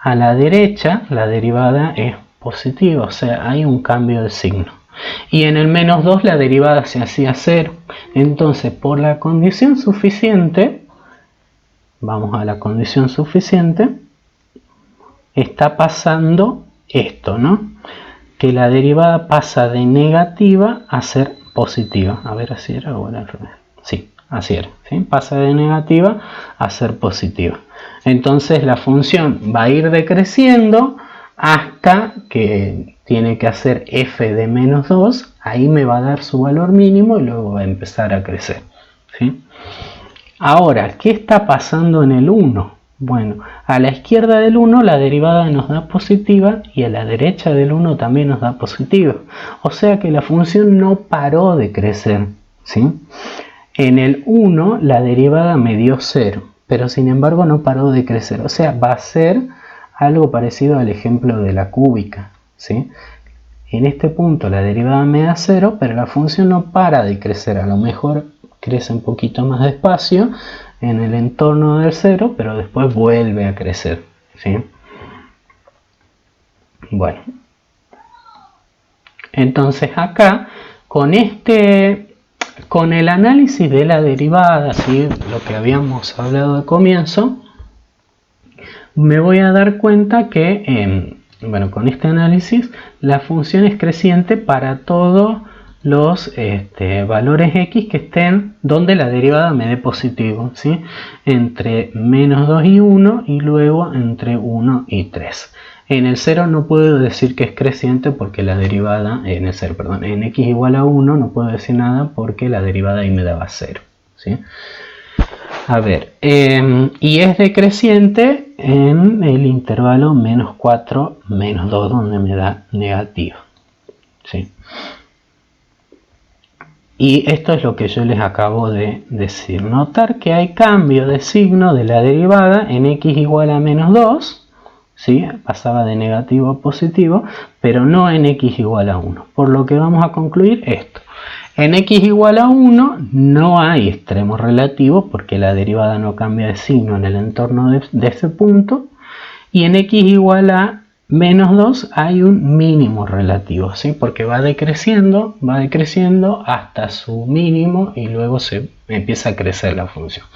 A la derecha, la derivada es positiva, o sea, hay un cambio de signo. Y en el menos 2 la derivada se hacía 0. Entonces, por la condición suficiente, vamos a la condición suficiente, está pasando esto, ¿no? Que la derivada pasa de negativa a ser positiva. A ver, así era o era al revés. Sí, así era, ¿sí? Pasa de negativa a ser positiva. Entonces la función va a ir decreciendo hasta que tiene que hacer f de menos 2, ahí me va a dar su valor mínimo y luego va a empezar a crecer, ¿sí? Ahora, ¿qué está pasando en el 1? Bueno, a la izquierda del 1 la derivada nos da positiva y a la derecha del 1 también nos da positiva. O sea que la función no paró de crecer, ¿sí? En el 1 la derivada me dio 0, pero sin embargo no paró de crecer. O sea, va a ser algo parecido al ejemplo de la cúbica, ¿sí? En este punto la derivada me da 0, pero la función no para de crecer. A lo mejor crece un poquito más despacio en el entorno del 0, pero después vuelve a crecer, ¿sí? Bueno, entonces acá con este con el análisis de la derivada, ¿sí? Lo que habíamos hablado al comienzo, me voy a dar cuenta que, bueno, con este análisis, la función es creciente para todos los valores x que estén donde la derivada me dé positivo, ¿sí? Entre menos 2 y 1 y luego entre 1 y 3. En el 0 no puedo decir que es creciente porque la derivada, en el 0, perdón, en x igual a 1 no puedo decir nada porque la derivada ahí me daba 0, ¿sí? A ver, y es decreciente en el intervalo menos 4, menos 2, donde me da negativo, ¿sí? Y esto es lo que yo les acabo de decir. Notar que hay cambio de signo de la derivada en x igual a menos 2, ¿sí? Pasaba de negativo a positivo, pero no en x igual a 1. Por lo que vamos a concluir esto. En x igual a 1 no hay extremos relativos porque la derivada no cambia de signo en el entorno de ese punto. Y en x igual a menos 2 hay un mínimo relativo, ¿sí? Porque va decreciendo hasta su mínimo y luego se empieza a crecer la función.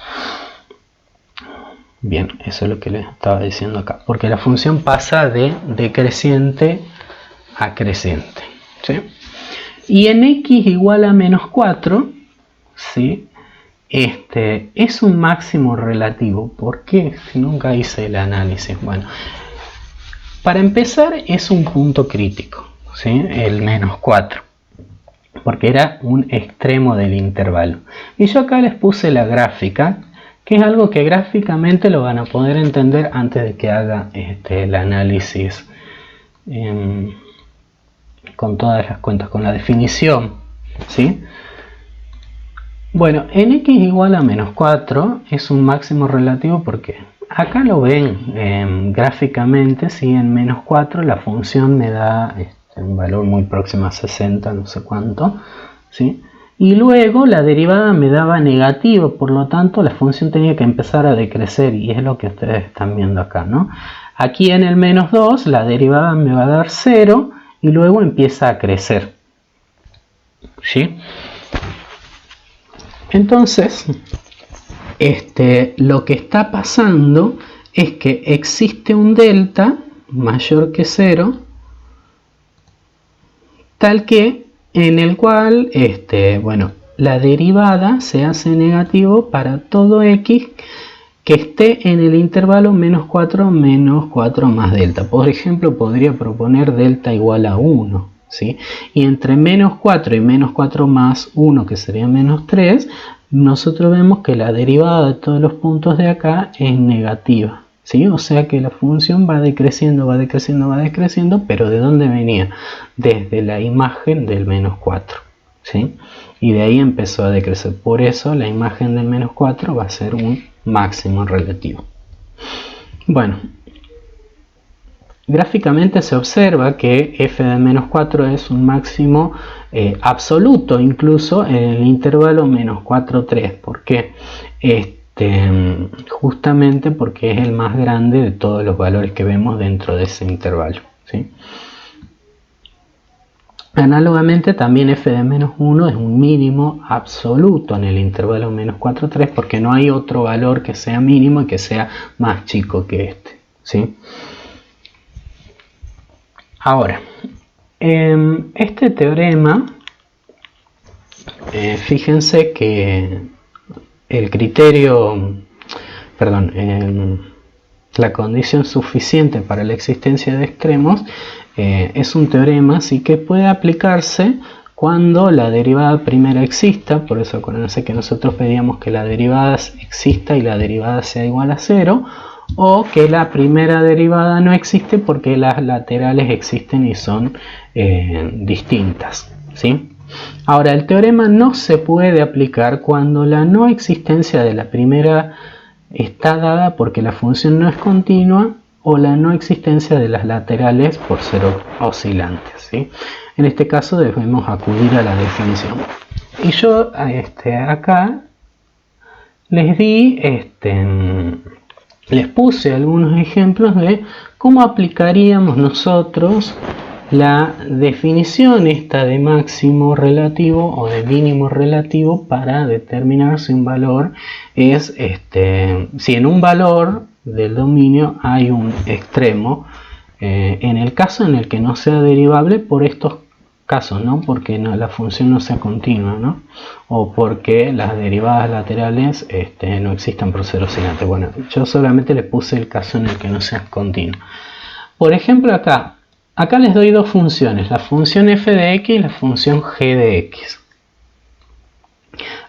Bien, eso es lo que les estaba diciendo acá. Porque la función pasa de decreciente a creciente, ¿sí? Y en x igual a menos 4, ¿sí? Es un máximo relativo. ¿Por qué? Si nunca hice el análisis. Bueno, para empezar es un punto crítico, ¿sí? El menos 4. Porque era un extremo del intervalo. Y yo acá les puse la gráfica, que es algo que gráficamente lo van a poder entender antes de que haga el análisis con todas las cuentas, con la definición, ¿sí? Bueno, en x igual a menos 4 es un máximo relativo porque acá lo ven gráficamente, ¿sí? En menos 4 la función me da un valor muy próximo a 60, no sé cuánto, ¿sí? Y luego la derivada me daba negativo, por lo tanto la función tenía que empezar a decrecer y es lo que ustedes están viendo acá, ¿no? Aquí en el menos 2 la derivada me va a dar 0 y luego empieza a crecer, ¿sí? Entonces, lo que está pasando es que existe un delta mayor que 0, tal que en el cual bueno, la derivada se hace negativo para todo x que esté en el intervalo menos 4 más delta. Por ejemplo, podría proponer delta igual a 1, ¿sí? Y entre menos 4 y menos 4 más 1, que sería menos 3, nosotros vemos que la derivada de todos los puntos de acá es negativa, ¿sí? O sea que la función va decreciendo, pero ¿de dónde venía? Desde la imagen del menos 4, ¿sí? Y de ahí empezó a decrecer. Por eso la imagen del menos 4 va a ser un máximo relativo. Bueno, gráficamente se observa que f de menos 4 es un máximo absoluto, incluso en el intervalo menos 4, 3. ¿Por qué? Justamente porque es el más grande de todos los valores que vemos dentro de ese intervalo, ¿sí? Análogamente también f de menos 1 es un mínimo absoluto en el intervalo menos 4, 3 porque no hay otro valor que sea mínimo y que sea más chico que ¿sí? Ahora, este teorema, fíjense que el criterio, perdón, la condición suficiente para la existencia de extremos es un teorema, así que puede aplicarse cuando la derivada primera exista. Por eso acuérdense que nosotros pedíamos que la derivada exista y la derivada sea igual a 0, o que la primera derivada no existe porque las laterales existen y son distintas, ¿sí? Ahora, el teorema no se puede aplicar cuando la no existencia de la primera está dada porque la función no es continua o la no existencia de las laterales por ser oscilantes, ¿sí? En este caso debemos acudir a la definición. Y yo acá les di, les puse algunos ejemplos de cómo aplicaríamos nosotros la definición esta de máximo relativo o de mínimo relativo para determinar si un valor es, si en un valor del dominio hay un extremo, en el caso en el que no sea derivable por estos casos, ¿no? Porque la función no sea continua, ¿no? O porque las derivadas laterales no existan por ser oscilante. Bueno, yo solamente le puse el caso en el que no sea continua. Por ejemplo, acá les doy dos funciones, la función f de x y la función g de x.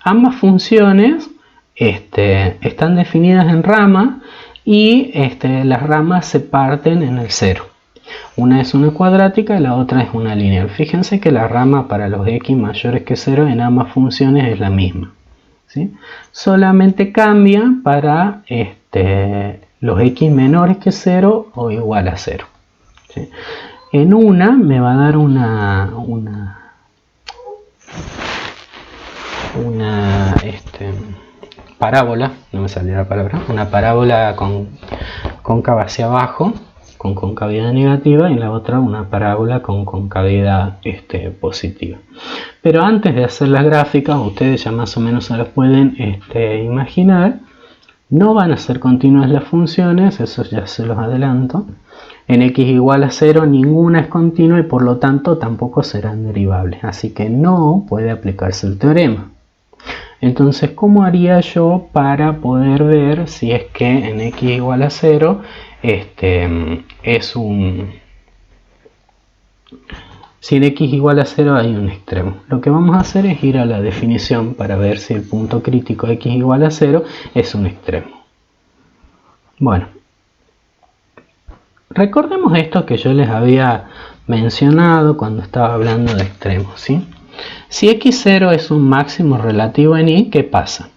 Ambas funciones están definidas en rama y las ramas se parten en el cero. Una es una cuadrática y la otra es una lineal. Fíjense que la rama para los x mayores que 0 en ambas funciones es la misma, ¿sí? Solamente cambia para los x menores que 0 o igual a 0, ¿sí? En una me va a dar una parábola, no me salió la palabra, una parábola cóncava hacia abajo, con concavidad negativa, y la otra una parábola con concavidad positiva. Pero antes de hacer las gráficas, ustedes ya más o menos se las pueden imaginar. No van a ser continuas las funciones, eso ya se los adelanto. En x igual a 0 ninguna es continua y por lo tanto tampoco serán derivables. Así que no puede aplicarse el teorema. Entonces, ¿cómo haría yo para poder ver si es que en x igual a 0 si en x igual a 0 hay un extremo? Lo que vamos a hacer es ir a la definición para ver si el punto crítico x igual a 0 es un extremo. Bueno, recordemos esto que yo les había mencionado cuando estaba hablando de extremos, ¿sí? Si x0 es un máximo relativo en y, ¿qué pasa?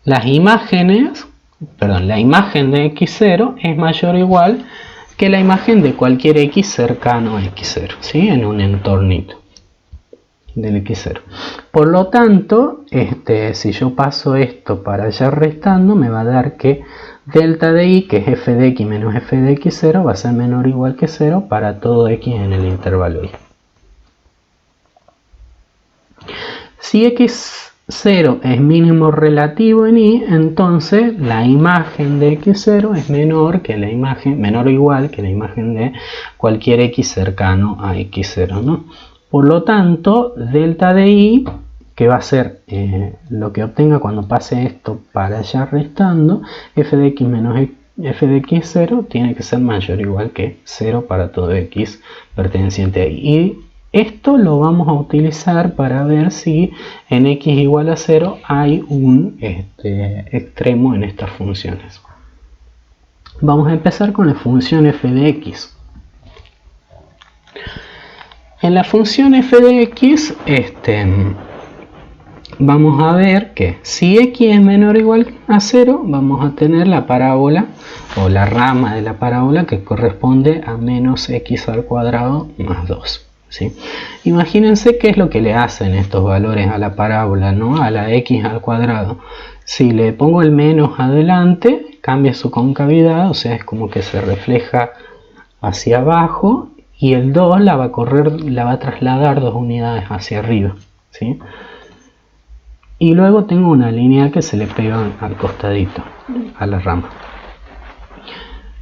La imagen de x0 es mayor o igual que la imagen de cualquier x cercano a x0, ¿sí? En un entornito del x0. Por lo tanto, si yo paso esto para allá restando, me va a dar que delta de y, que es f de x menos f de x0, va a ser menor o igual que 0 para todo x en el intervalo y. Si x0 es mínimo relativo en y, entonces la imagen de x0 es menor o igual que la imagen de cualquier x cercano a x0, ¿no? Por lo tanto, delta de y, que va a ser lo que obtenga cuando pase esto para allá restando, f de x menos f de x0 tiene que ser mayor o igual que 0 para todo x perteneciente a y. Y esto lo vamos a utilizar para ver si en x igual a 0 hay un extremo en estas funciones. Vamos a empezar con la función f de x. En la función f de x vamos a ver que si x es menor o igual a 0, vamos a tener la parábola o la rama de la parábola que corresponde a menos x al cuadrado más 2. ¿Sí? Imagínense qué es lo que le hacen estos valores a la parábola, ¿no? A la x al cuadrado. Si le pongo el menos adelante, cambia su concavidad, o sea, es como que se refleja hacia abajo, y el 2 la va a trasladar 2 unidades hacia arriba, ¿sí? Y luego tengo una línea que se le pega al costadito, a la rama.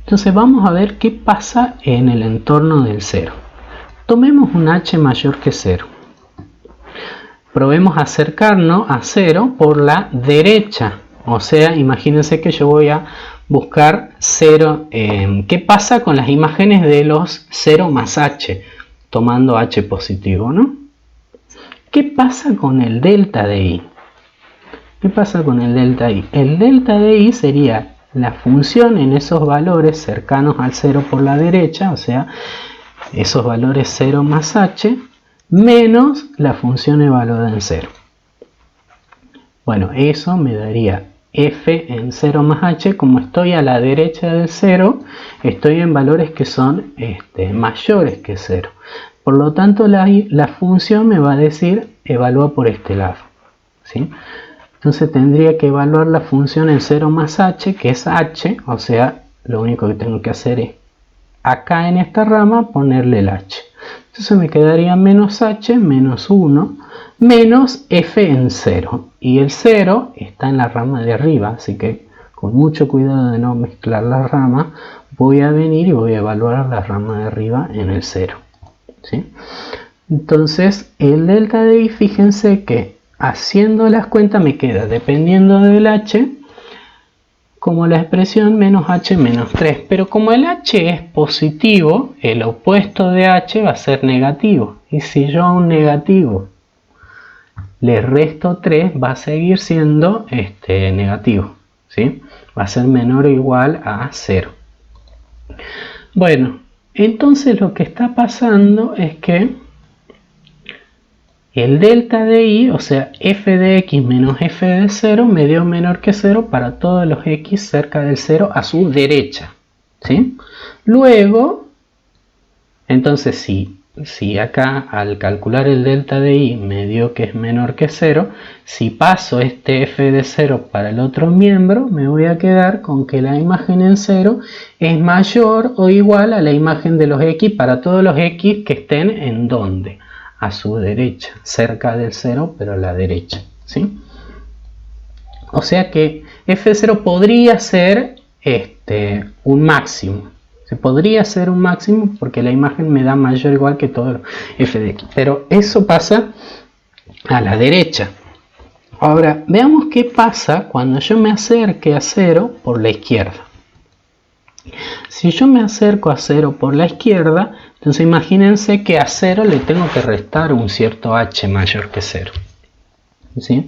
Entonces vamos a ver qué pasa en el entorno del 0. Tomemos un h mayor que 0. Probemos acercarnos a 0 por la derecha. O sea, imagínense que yo voy a buscar 0. ¿Qué pasa con las imágenes de los 0 más h? Tomando h positivo, ¿no? ¿Qué pasa con el delta de i? ¿Qué pasa con el delta i? El delta de i sería la función en esos valores cercanos al 0 por la derecha, o sea, esos valores 0 más h, menos la función evaluada en 0. Bueno, eso me daría f en 0 más h. Como estoy a la derecha del 0, estoy en valores que son mayores que 0. Por lo tanto, la función me va a decir evalúa por este lado, ¿sí? Entonces tendría que evaluar la función en 0 más h, que es h, o sea, lo único que tengo que hacer es acá en esta rama ponerle el h. Entonces me quedaría menos h menos 1 menos f en 0. Y el 0 está en la rama de arriba, así que con mucho cuidado de no mezclar las ramas, voy a venir y voy a evaluar la rama de arriba en el 0. ¿Sí? Entonces el delta de i, fíjense que haciendo las cuentas me queda, dependiendo del h, como la expresión menos h menos 3. Pero como el h es positivo, el opuesto de h va a ser negativo. Y si yo a un negativo le resto 3, va a seguir siendo negativo, ¿sí? Va a ser menor o igual a 0. Bueno, entonces lo que está pasando es que el delta de i, o sea, f de x menos f de 0, me dio menor que 0 para todos los x cerca del 0 a su derecha, ¿sí? Luego, entonces si acá al calcular el delta de i me dio que es menor que 0, si paso este f de 0 para el otro miembro, me voy a quedar con que la imagen en 0 es mayor o igual a la imagen de los x para todos los x que estén en ¿dónde? A su derecha, cerca del 0, pero a la derecha, ¿sí? O sea que f de 0 podría ser un máximo. Se podría ser un máximo porque la imagen me da mayor o igual que todo f de x. Pero eso pasa a la derecha. Ahora, veamos qué pasa cuando yo me acerque a 0 por la izquierda. Si yo me acerco a 0 por la izquierda, entonces imagínense que a 0 le tengo que restar un cierto h mayor que 0. ¿Sí?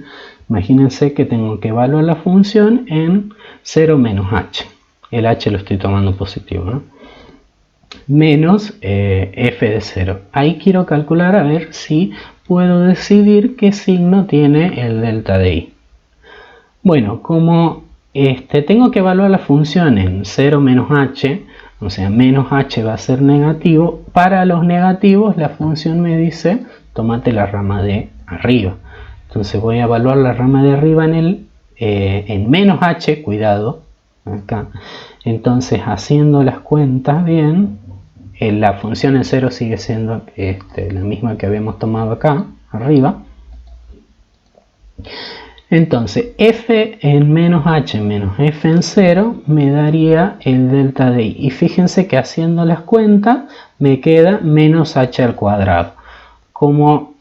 Imagínense que tengo que evaluar la función en 0 menos h. El h lo estoy tomando positivo, ¿no? Menos f de 0. Ahí quiero calcular a ver si puedo decidir qué signo tiene el delta de i. Bueno, como tengo que evaluar la función en 0 menos h, o sea, menos h va a ser negativo, para los negativos la función me dice, tómate la rama de arriba. Entonces voy a evaluar la rama de arriba en menos h, cuidado, acá. Entonces, haciendo las cuentas bien, la función en 0 sigue siendo la misma que habíamos tomado acá, arriba. Entonces, f en menos h menos f en 0 me daría el delta de i. Y fíjense que haciendo las cuentas me queda menos h al cuadrado. Como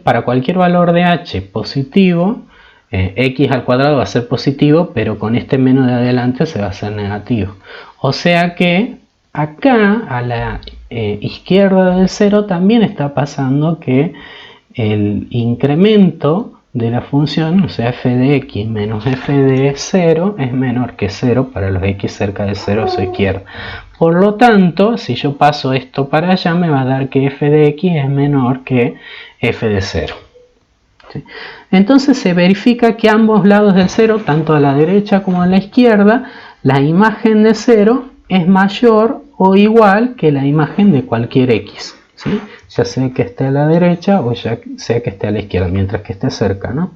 para cualquier valor de h positivo, x al cuadrado va a ser positivo, pero con este menos de adelante se va a hacer negativo. O sea que acá a la izquierda del 0 también está pasando que el incremento de la función, o sea, f de x menos f de 0 es menor que 0 para los x cerca de 0 a su izquierda. Por lo tanto, si yo paso esto para allá, me va a dar que f de x es menor que f de 0. ¿Sí? Entonces se verifica que a ambos lados del 0, tanto a la derecha como a la izquierda, la imagen de 0 es mayor o igual que la imagen de cualquier x. ¿Sí? Ya sea que esté a la derecha o ya sea que esté a la izquierda, mientras que esté cerca, ¿no?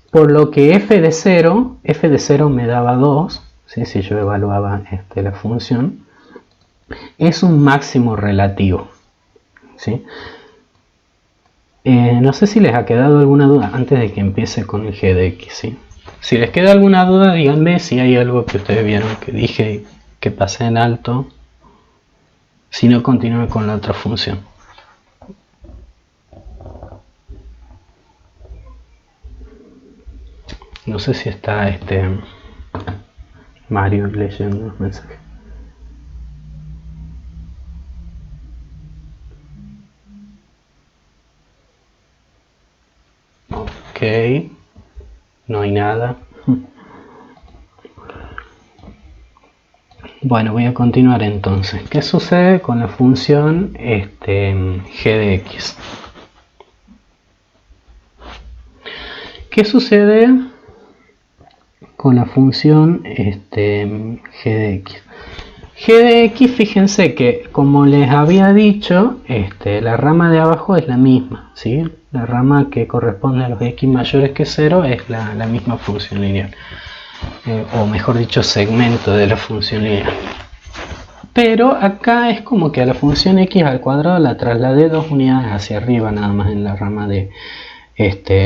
Por lo que f de 0 me daba 2, ¿sí? Si yo evaluaba la función, es un máximo relativo, ¿sí? No sé si les ha quedado alguna duda antes de que empiece con el g de x, ¿sí? Si les queda alguna duda, díganme si hay algo que ustedes vieron que dije que pasé en alto. Si no, continúe con la otra función. No sé si está Mario leyendo los mensajes. Ok. No hay nada. Bueno, voy a continuar entonces. ¿Qué sucede con la función g de x? ¿Qué sucede con la función g de x? G de x, fíjense que como les había dicho, la rama de abajo es la misma, ¿sí? La rama que corresponde a los x mayores que 0 es la misma función lineal. O mejor dicho, segmento de la función lineal. Pero acá es como que a la función x al cuadrado la trasladé 2 unidades hacia arriba nada más en la rama de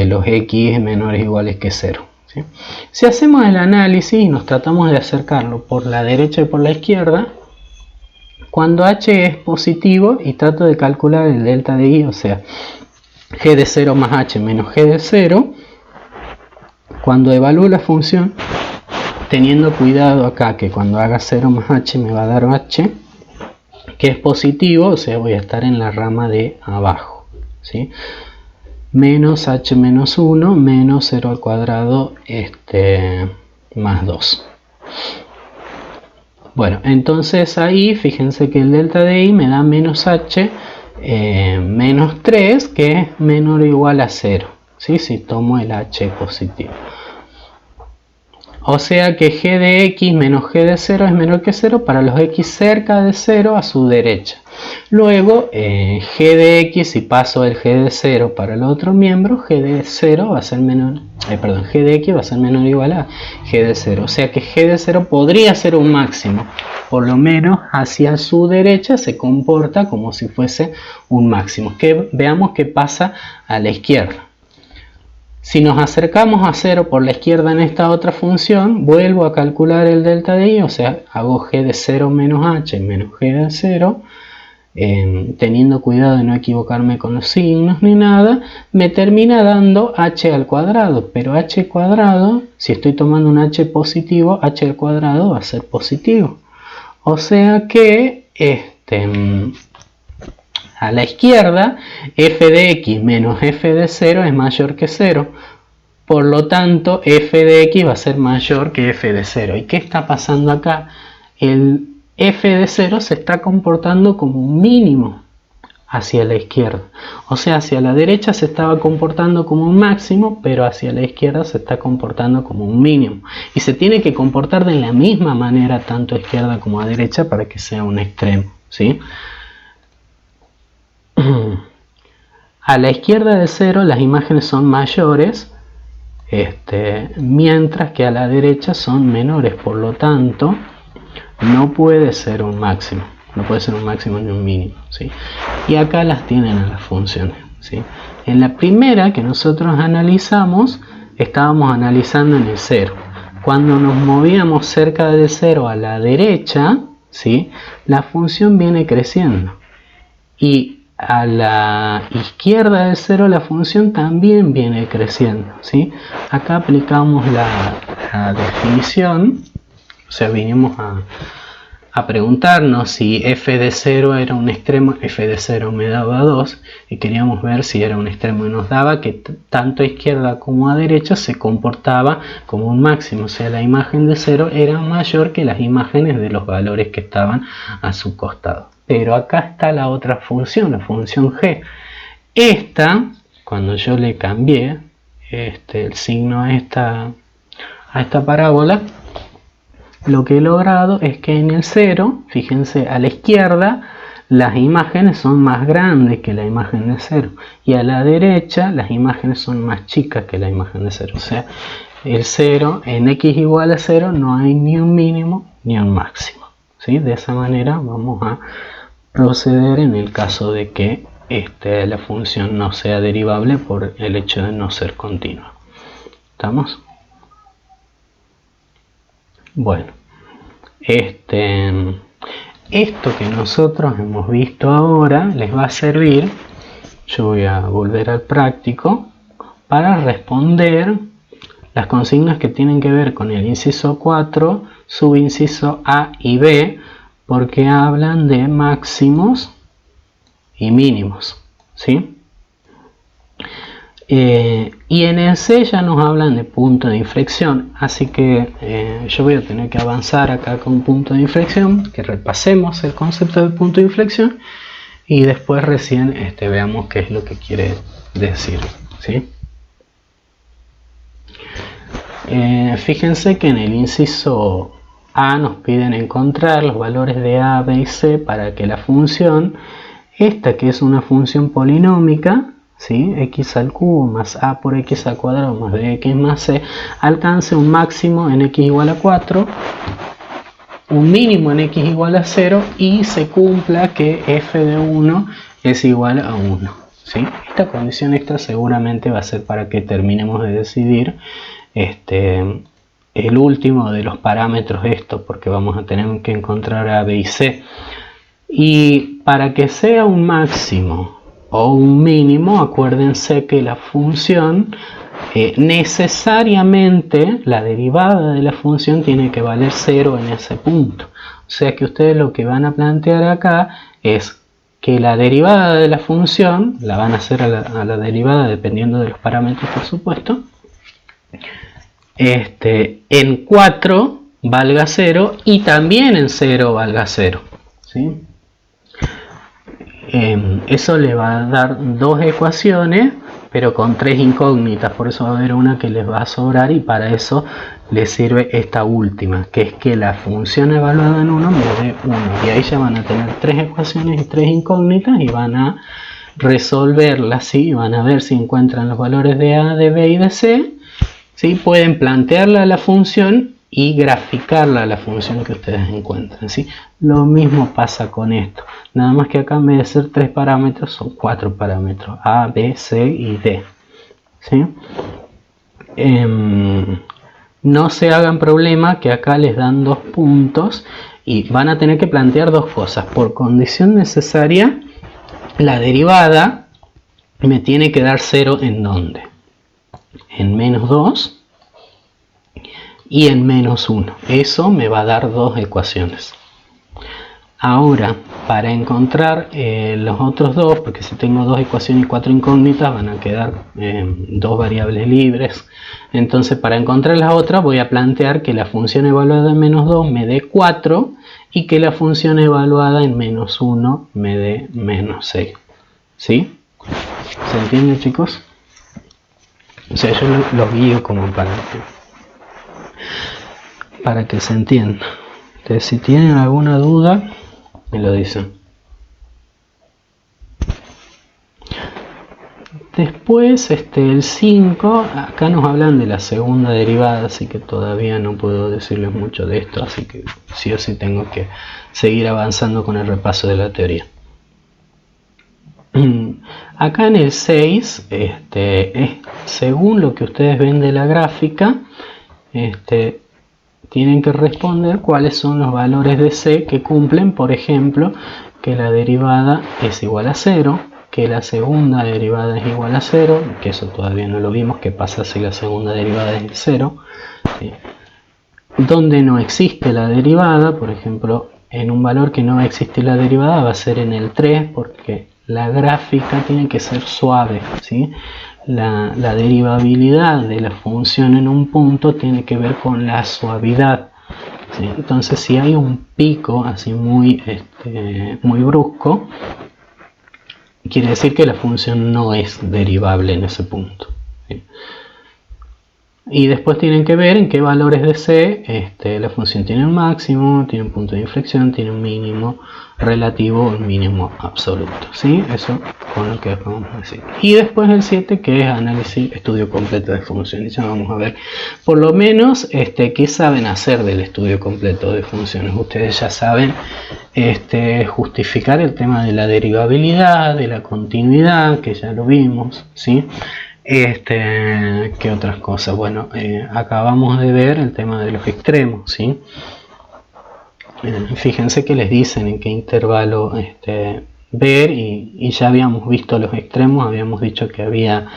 los x menores o iguales que 0. ¿Sí? Si hacemos el análisis y nos tratamos de acercarlo por la derecha y por la izquierda, cuando h es positivo y trato de calcular el delta de y, o sea, g de 0 más h menos g de 0, cuando evalúo la función, teniendo cuidado acá que cuando haga 0 más h me va a dar h, que es positivo, o sea, voy a estar en la rama de abajo, ¿sí? Menos h menos 1 menos 0 al cuadrado más 2. Bueno, entonces ahí fíjense que el delta de i me da menos h menos 3, que es menor o igual a 0, ¿sí? Si tomo el h positivo. O sea que g de x menos g de 0 es menor que 0 para los x cerca de 0 a su derecha. Luego g de x, si paso el g de 0 para el otro miembro, g de 0 va a ser menor, g de x va a ser menor o igual a g de 0. O sea que g de 0 podría ser un máximo. Por lo menos hacia su derecha se comporta como si fuese un máximo. Veamos qué pasa a la izquierda. Si nos acercamos a 0 por la izquierda en esta otra función, vuelvo a calcular el delta de i, o sea, hago g de 0 menos h menos g de 0, teniendo cuidado de no equivocarme con los signos ni nada, me termina dando h al cuadrado, pero h cuadrado, si estoy tomando un h positivo, h al cuadrado va a ser positivo. O sea que a la izquierda, f de x menos f de 0 es mayor que 0. Por lo tanto, f de x va a ser mayor que f de 0. ¿Y qué está pasando acá? El f de 0 se está comportando como un mínimo hacia la izquierda. O sea, hacia la derecha se estaba comportando como un máximo, pero hacia la izquierda se está comportando como un mínimo. Y se tiene que comportar de la misma manera tanto a izquierda como a derecha para que sea un extremo, ¿sí? A la izquierda de 0 las imágenes son mayores, mientras que a la derecha son menores. Por lo tanto, no puede ser un máximo. No puede ser un máximo ni un mínimo, ¿sí? Y acá las tienen a las funciones, ¿sí? En la primera que nosotros analizamos, estábamos analizando en el 0. Cuando nos movíamos cerca del 0 a la derecha, ¿sí? La función viene creciendo. Y a la izquierda del 0 la función también viene creciendo, ¿sí? Acá aplicamos la definición, o sea, vinimos a preguntarnos si f de 0 era un extremo, f de 0 me daba 2, y queríamos ver si era un extremo y nos daba que tanto a izquierda como a derecha se comportaba como un máximo, o sea, la imagen de 0 era mayor que las imágenes de los valores que estaban a su costado. Pero acá está la otra función, la función g. Esta, cuando yo le cambié el signo a esta parábola, lo que he logrado es que en el 0, fíjense, a la izquierda las imágenes son más grandes que la imagen de 0. Y a la derecha las imágenes son más chicas que la imagen de 0. O sea, el 0, en x igual a 0, no hay ni un mínimo ni un máximo, ¿sí? De esa manera vamos a proceder en el caso de que la función no sea derivable por el hecho de no ser continua. ¿Estamos? Bueno, esto que nosotros hemos visto ahora les va a servir, yo voy a volver al práctico, para responder las consignas que tienen que ver con el inciso 4, subinciso A y B, porque hablan de máximos y mínimos, ¿sí? Y en el C ya nos hablan de punto de inflexión, así que yo voy a tener que avanzar acá con punto de inflexión, que repasemos el concepto de punto de inflexión y después recién veamos qué es lo que quiere decir, ¿sí? Fíjense que en el inciso A nos piden encontrar los valores de A, B y C para que la función, esta que es una función polinómica, ¿sí? X al cubo más A por X al cuadrado más BX más C, alcance un máximo en X igual a 4 un mínimo en x igual a 0 y se cumpla que f de 1 es igual a 1. ¿Sí? Esta condición extra seguramente va a ser para que terminemos de decidir el último de los parámetros estos, porque vamos a tener que encontrar a, b y c. Y para que sea un máximo o un mínimo, acuérdense que la función necesariamente, la derivada de la función tiene que valer 0 en ese punto. O sea que ustedes lo que van a plantear acá es que la derivada de la función, la van a hacer a la derivada dependiendo de los parámetros, por supuesto, en 4 valga 0 y también en 0 valga 0. ¿Sí? Eso le va a dar dos ecuaciones, pero con tres incógnitas, por eso va a haber una que les va a sobrar y para eso les sirve esta última, que es que la función evaluada en 1 me dé 1. Y ahí ya van a tener tres ecuaciones y tres incógnitas y van a resolverlas, ¿sí? Van a ver si encuentran los valores de a, de b y de c. ¿Sí? Pueden plantearla a la función y graficarla a la función que ustedes encuentren, ¿sí? Lo mismo pasa con esto, nada más que acá en vez de ser 3 parámetros son 4 parámetros, a, b, c y d. ¿Sí? No se hagan problema que acá les dan 2 puntos y van a tener que plantear dos cosas. Por condición necesaria, la derivada me tiene que dar 0 en ¿dónde? En menos 2 y en menos 1. Eso me va a dar dos ecuaciones. Ahora, para encontrar los otros dos, porque si tengo dos ecuaciones y cuatro incógnitas, van a quedar dos variables libres. Entonces, para encontrar las otras, voy a plantear que la función evaluada en menos 2 me dé 4 y que la función evaluada en menos 1 me dé menos 6. ¿Sí? ¿Se entiende, chicos? O sea, yo los guío como para que se entienda. Entonces, si tienen alguna duda, me lo dicen. Después, el 5, acá nos hablan de la segunda derivada, así que todavía no puedo decirles mucho de esto, así que sí o sí tengo que seguir avanzando con el repaso de la teoría. Acá en el 6, según lo que ustedes ven de la gráfica, tienen que responder cuáles son los valores de c que cumplen, por ejemplo, que la derivada es igual a 0, que la segunda derivada es igual a 0, que eso todavía no lo vimos, qué pasa si la segunda derivada es 0. ¿Sí? Donde no existe la derivada, por ejemplo, en un valor que no va a existir la derivada va a ser en el 3, porque la gráfica tiene que ser suave, ¿sí? La derivabilidad de la función en un punto tiene que ver con la suavidad, ¿sí? Entonces, si hay un pico así muy brusco, quiere decir que la función no es derivable en ese punto, ¿sí? Y después tienen que ver en qué valores de c la función tiene un máximo, tiene un punto de inflexión, tiene un mínimo relativo o un mínimo absoluto, ¿sí? Eso con lo que vamos a decir. Y después el 7, que es análisis, estudio completo de funciones. Ya vamos a ver por lo menos qué saben hacer del estudio completo de funciones. Ustedes ya saben justificar el tema de la derivabilidad, de la continuidad, que ya lo vimos, ¿sí? ¿Qué otras cosas? Bueno, acabamos de ver el tema de los extremos, ¿sí? Fíjense que les dicen en qué intervalo ver y ya habíamos visto los extremos, habíamos dicho que había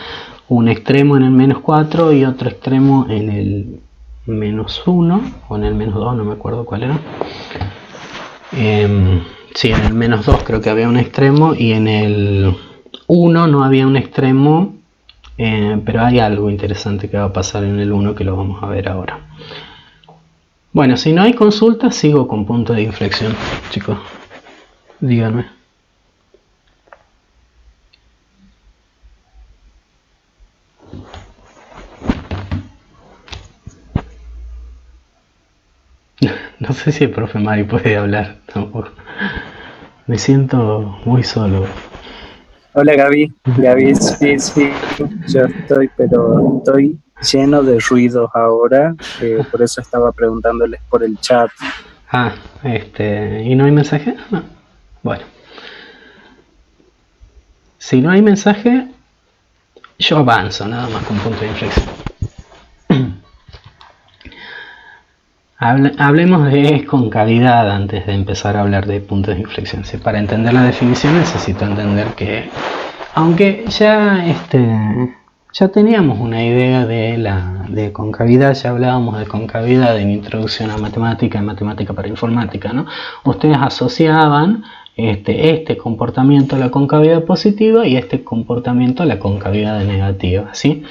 un extremo en el menos 4 y otro extremo en el menos 1 o en el menos 2, no me acuerdo cuál era. Sí, en el menos 2 creo que había un extremo y en el 1 no había un extremo. Pero hay algo interesante que va a pasar en el 1 que lo vamos a ver ahora. Bueno, si no hay consulta, sigo con punto de inflexión, chicos. Díganme. No sé si el profe Mari puede hablar tampoco. Me siento muy solo. Hola Gaby, sí, yo estoy, pero estoy lleno de ruidos ahora, por eso estaba preguntándoles por el chat. ¿Y no hay mensaje? No. Bueno. Si no hay mensaje, yo avanzo nada más con punto de inflexión. Hablemos de concavidad antes de empezar a hablar de puntos de inflexión. ¿Sí? Para entender la definición necesito entender que, aunque ya teníamos una idea de concavidad, ya hablábamos de concavidad en introducción a matemática, en matemática para informática, ¿no? Ustedes asociaban este comportamiento a la concavidad positiva y este comportamiento a la concavidad negativa, ¿sí?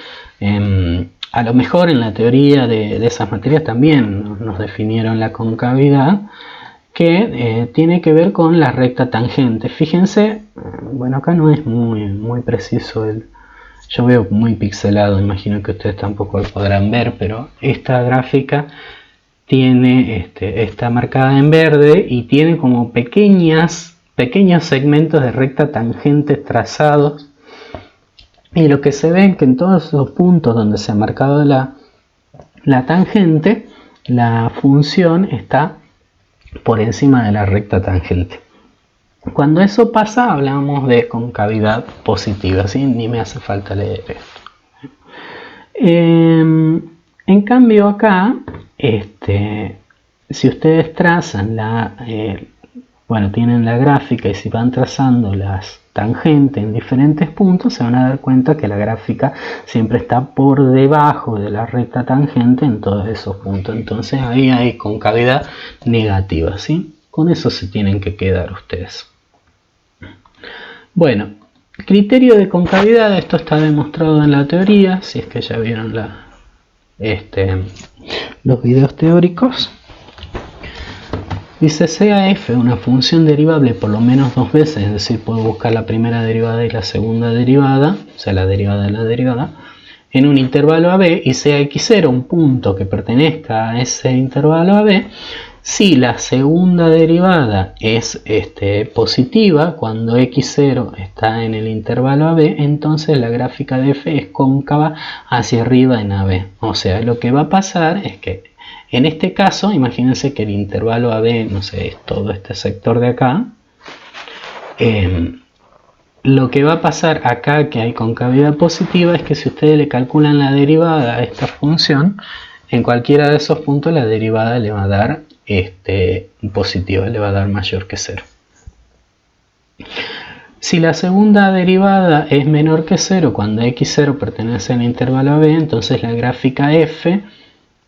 A lo mejor en la teoría de esas materias también nos definieron la concavidad, que tiene que ver con la recta tangente. Fíjense, bueno, acá no es muy preciso yo veo muy pixelado, imagino que ustedes tampoco lo podrán ver, pero esta gráfica está marcada en verde y tiene como pequeños segmentos de recta tangente trazados, y lo que se ve es que en todos los puntos donde se ha marcado la tangente, la función está por encima de la recta tangente. Cuando eso pasa, hablamos de concavidad positiva, ¿sí? Ni me hace falta leer esto. En cambio acá, si ustedes trazan tienen la gráfica, y si van trazando las tangentes en diferentes puntos, se van a dar cuenta que la gráfica siempre está por debajo de la recta tangente en todos esos puntos. Entonces ahí hay concavidad negativa, ¿sí? Con eso se tienen que quedar ustedes. Bueno, criterio de concavidad, esto está demostrado en la teoría, si es que ya vieron los videos teóricos. Dice CAF, una función derivable por lo menos dos veces, es decir, puedo buscar la primera derivada y la segunda derivada, o sea, la derivada de la derivada, en un intervalo AB, y sea x0 un punto que pertenezca a ese intervalo AB, si la segunda derivada es positiva, cuando x0 está en el intervalo AB, entonces la gráfica de f es cóncava hacia arriba en AB. O sea, lo que va a pasar es que en este caso, imagínense que el intervalo AB, no sé, es todo este sector de acá. Lo que va a pasar acá, que hay concavidad positiva, es que si ustedes le calculan la derivada a esta función, en cualquiera de esos puntos la derivada le va a dar positiva, le va a dar mayor que 0. Si la segunda derivada es menor que 0 cuando x0 pertenece al intervalo AB, entonces la gráfica f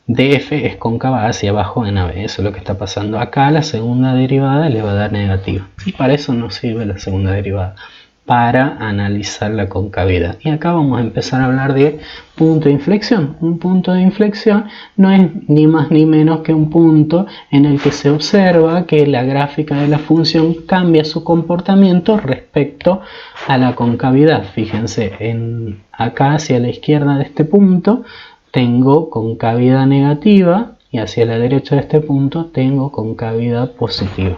de f es cóncava hacia abajo en AB. Eso es lo que está pasando acá. La segunda derivada le va a dar negativa. Y para eso nos sirve la segunda derivada, para analizar la concavidad. Y acá vamos a empezar a hablar de punto de inflexión. Un punto de inflexión no es ni más ni menos que un punto en el que se observa que la gráfica de la función cambia su comportamiento respecto a la concavidad. Fíjense, acá hacia la izquierda de este punto tengo concavidad negativa y hacia la derecha de este punto tengo concavidad positiva.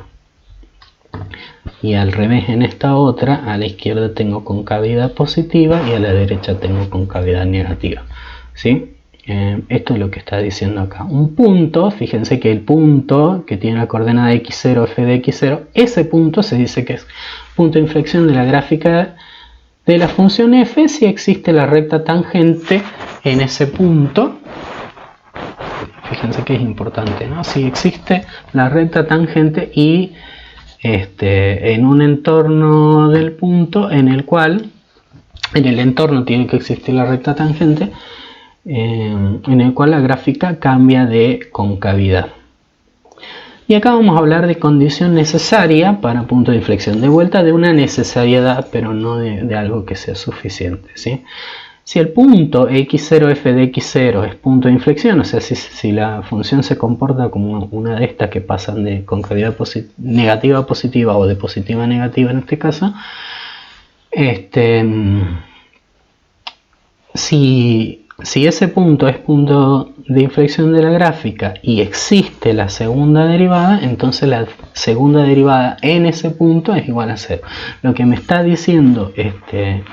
Y al revés en esta otra, a la izquierda tengo concavidad positiva y a la derecha tengo concavidad negativa. ¿Sí? Esto es lo que está diciendo acá. Un punto, fíjense que el punto que tiene la coordenada x0, f de x0, ese punto se dice que es punto de inflexión de la gráfica de la función f si existe la recta tangente en ese punto. Fíjense que es importante, ¿no? Si existe la recta tangente y en un entorno del punto en el cual en el entorno tiene que existir la recta tangente, en el cual la gráfica cambia de concavidad. Y acá vamos a hablar de condición necesaria para punto de inflexión. De vuelta, de una necesariedad, pero no de algo que sea suficiente, ¿sí? Si el punto x0 f de x0 es punto de inflexión, o sea, si la función se comporta como una de estas que pasan de concavidad negativa a positiva o de positiva a negativa en este caso, si ese punto es punto de inflexión de la gráfica y existe la segunda derivada, entonces la segunda derivada en ese punto es igual a 0. Lo que me está diciendo este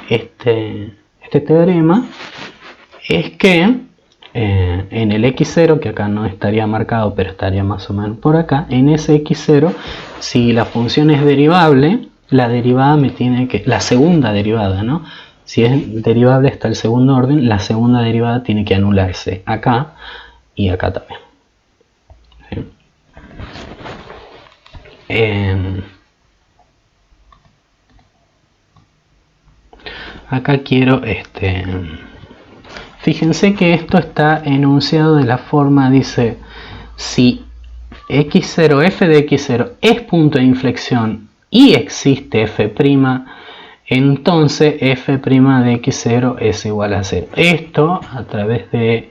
teorema es que en el x0, que acá no estaría marcado, pero estaría más o menos por acá, en ese x0, si la función es derivable, la derivada me tiene que, la segunda derivada, ¿no? Si es derivable hasta el segundo orden, la segunda derivada tiene que anularse acá y acá también. ¿Sí? Acá quiero fíjense que esto está enunciado de la forma, dice, si x0, f de x0 es punto de inflexión y existe f', entonces f' de x0 es igual a 0. Esto, a través de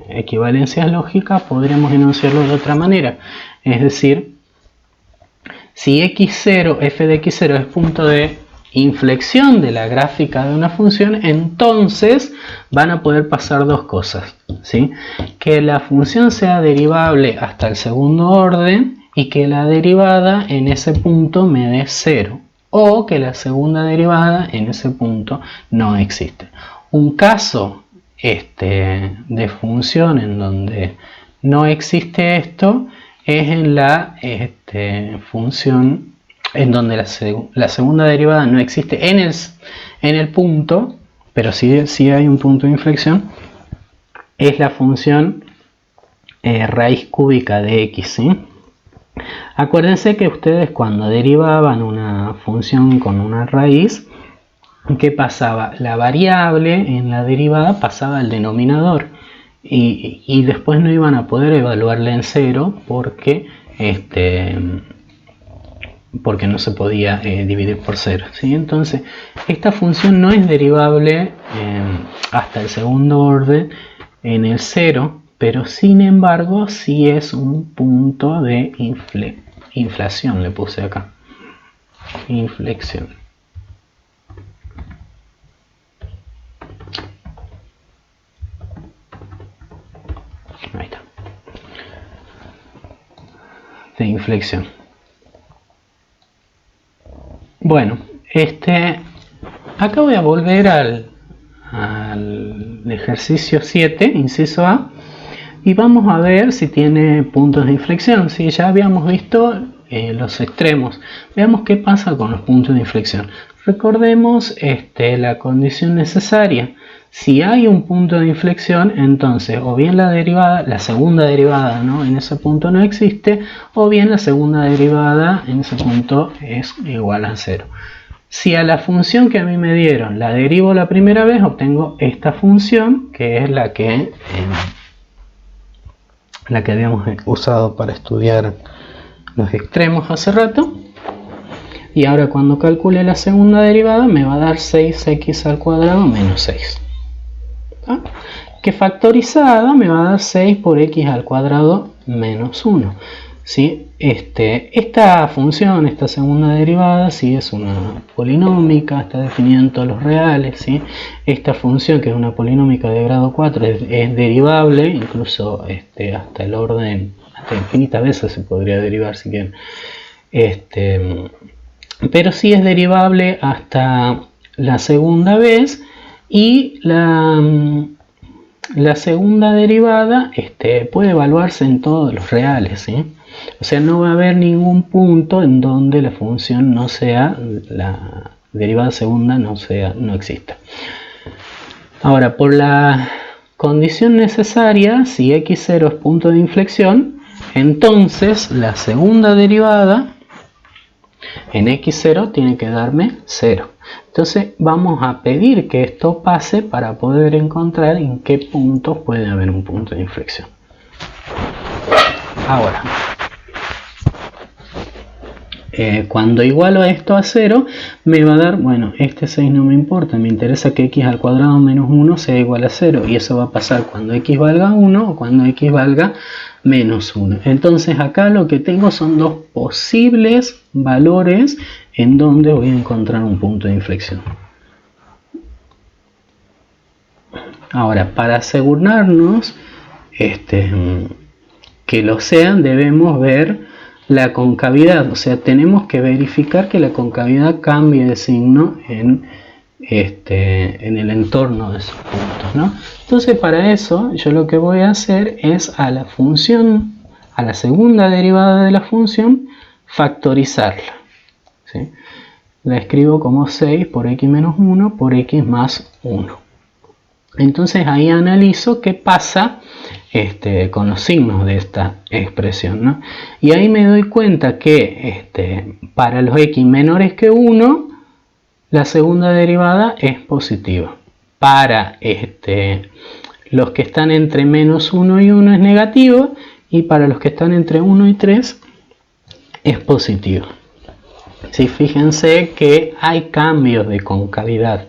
equivalencias lógicas, podremos enunciarlo de otra manera. Es decir, si x0, f de x0 es punto de inflexión de la gráfica de una función, entonces van a poder pasar dos cosas, ¿sí? Que la función sea derivable hasta el segundo orden y que la derivada en ese punto me dé 0, o que la segunda derivada en ese punto no existe. Un caso de función en donde no existe esto es en la función en donde la segunda derivada no existe en el punto, pero sí hay un punto de inflexión, es la función raíz cúbica de x, ¿sí? Acuérdense que ustedes cuando derivaban una función con una raíz, ¿qué pasaba? La variable en la derivada pasaba al denominador y después no iban a poder evaluarla en 0 porque no se podía dividir por 0, ¿sí? Entonces, esta función no es derivable hasta el segundo orden en el 0, pero sin embargo sí es un punto de inflación, le puse acá, inflexión. Ahí está. De inflexión. Bueno, acá voy a volver al ejercicio 7, inciso A, y vamos a ver si tiene puntos de inflexión. Si ya habíamos visto los extremos, veamos qué pasa con los puntos de inflexión. Recordemos la condición necesaria. Si hay un punto de inflexión, entonces o bien la derivada, la segunda derivada, ¿no?, en ese punto no existe, o bien la segunda derivada en ese punto es igual a 0. Si a la función que a mí me dieron la derivo la primera vez, obtengo esta función, que es la que habíamos usado para estudiar los extremos hace rato. Y ahora cuando calcule la segunda derivada me va a dar 6x al cuadrado menos 6. ¿Ah? Que factorizada me va a dar 6 por x al cuadrado menos 1. ¿Sí? Esta función, esta segunda derivada, ¿sí?, es una polinómica, está definida en todos los reales, ¿sí? Esta función, que es una polinómica de grado 4, es derivable, incluso hasta el orden, hasta infinitas veces se podría derivar si quieren. Pero sí es derivable hasta la segunda vez, y la segunda derivada puede evaluarse en todos los reales, ¿sí? O sea, no va a haber ningún punto en donde la función no sea, la derivada segunda no exista. Ahora, por la condición necesaria, si x0 es punto de inflexión, entonces la segunda derivada en x0 tiene que darme 0. Entonces vamos a pedir que esto pase para poder encontrar en qué puntos puede haber un punto de inflexión. Ahora, cuando igualo esto a 0, me va a dar, bueno, este 6 no me importa, me interesa que x al cuadrado menos 1 sea igual a 0, y eso va a pasar cuando x valga 1 o cuando x valga menos 1. Entonces acá lo que tengo son dos posibles valores en donde voy a encontrar un punto de inflexión. Ahora, para asegurarnos que lo sean, debemos ver la concavidad, o sea, tenemos que verificar que la concavidad cambie de signo en en el entorno de esos puntos, ¿no? Entonces para eso yo lo que voy a hacer es a la función, a la segunda derivada de la función, factorizarla, ¿sí? La escribo como 6 por x menos 1 por x más 1. Entonces ahí analizo qué pasa con los signos de esta expresión, ¿no? Y ahí me doy cuenta que para los x menores que 1, la segunda derivada es positiva. Para los que están entre menos 1 y 1 es negativa, y para los que están entre 1 y 3 es positiva. Sí, fíjense que hay cambios de concavidad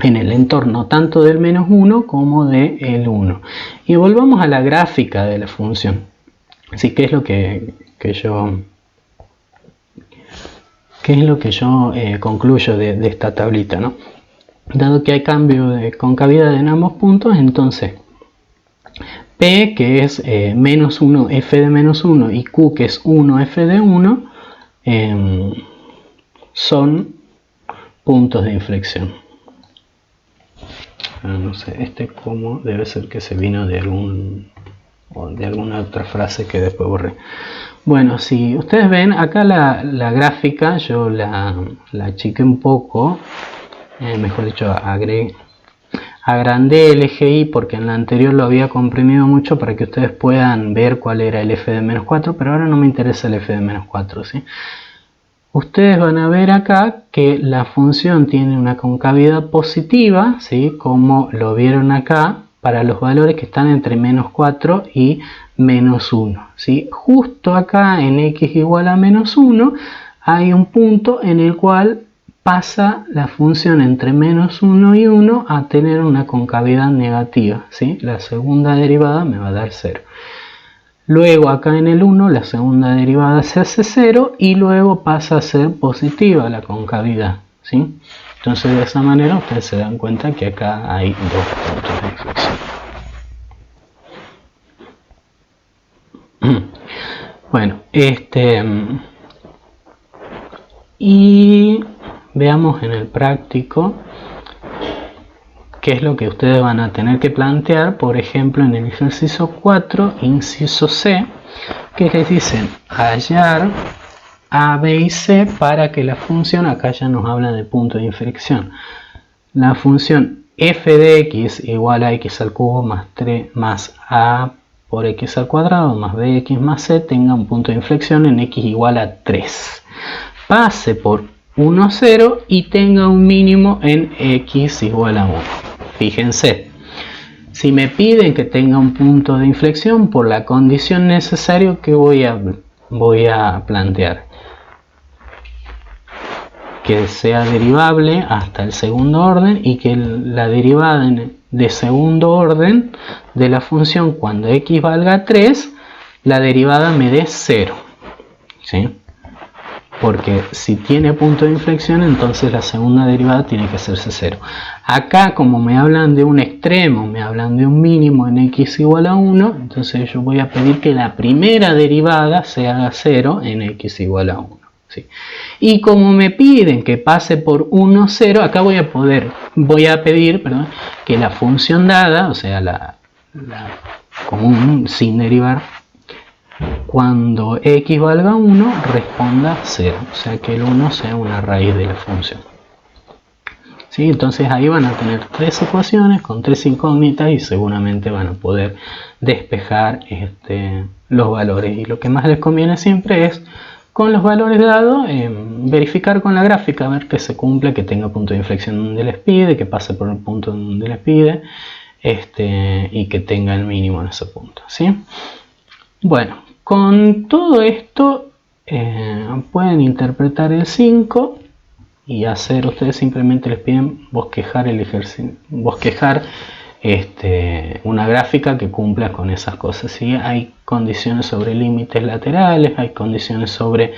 en el entorno tanto del menos 1 como del 1. Y volvamos a la gráfica de la función. Así que es lo que yo concluyo de esta tablita, ¿no? Dado que hay cambio de concavidad en ambos puntos, entonces P, que es menos 1 f de menos 1, y Q, que es 1 f de 1, son puntos de inflexión. No sé, como debe ser que se vino de alguna otra frase que después borré. Bueno, si ustedes ven acá la gráfica, yo la achiqué un poco, mejor dicho, agrandé el eje Y porque en la anterior lo había comprimido mucho para que ustedes puedan ver cuál era el f de menos 4, pero ahora no me interesa el f de menos 4, ¿sí? Ustedes van a ver acá que la función tiene una concavidad positiva, ¿sí? Como lo vieron acá, para los valores que están entre menos 4 y menos 1, ¿sí? Justo acá en x igual a menos 1 hay un punto en el cual pasa la función entre menos 1 y 1 a tener una concavidad negativa, ¿sí? La segunda derivada me va a dar 0. Luego acá en el 1 la segunda derivada se hace 0 y luego pasa a ser positiva la concavidad, ¿sí? Entonces de esa manera ustedes se dan cuenta que acá hay dos puntos de inflexión. Bueno, y veamos en el práctico qué es lo que ustedes van a tener que plantear, por ejemplo, en el ejercicio 4, inciso C, que les dicen hallar A, B y C para que la función, acá ya nos habla de punto de inflexión, la función f de x igual a x al cubo más a por x al cuadrado más bx más c tenga un punto de inflexión en x igual a 3. Pase por 1, 0 y tenga un mínimo en x igual a 1. Fíjense, si me piden que tenga un punto de inflexión por la condición necesaria que voy a plantear, que sea derivable hasta el segundo orden y que la derivada de segundo orden de la función cuando x valga 3, la derivada me dé 0, ¿sí? Porque si tiene punto de inflexión, entonces la segunda derivada tiene que hacerse 0. Acá, como me hablan de un extremo, me hablan de un mínimo en x igual a 1, entonces yo voy a pedir que la primera derivada se haga 0 en x igual a 1. ¿Sí? Y como me piden que pase por 1, 0, acá voy a pedir que la función dada, o sea, la común sin derivar, cuando x valga 1 responda 0, o sea que el 1 sea una raíz de la función. ¿Sí? Entonces ahí van a tener tres ecuaciones con tres incógnitas y seguramente van a poder despejar los valores. Y lo que más les conviene siempre es, con los valores dados, verificar con la gráfica, ver que se cumple, que tenga punto de inflexión donde les pide, que pase por el punto donde les pide, y que tenga el mínimo en ese punto, ¿sí? Bueno, con todo esto pueden interpretar el 5 y hacer, ustedes simplemente les piden bosquejar el ejercicio, bosquejar una gráfica que cumpla con esas cosas, ¿sí? Hay condiciones sobre límites laterales, hay condiciones sobre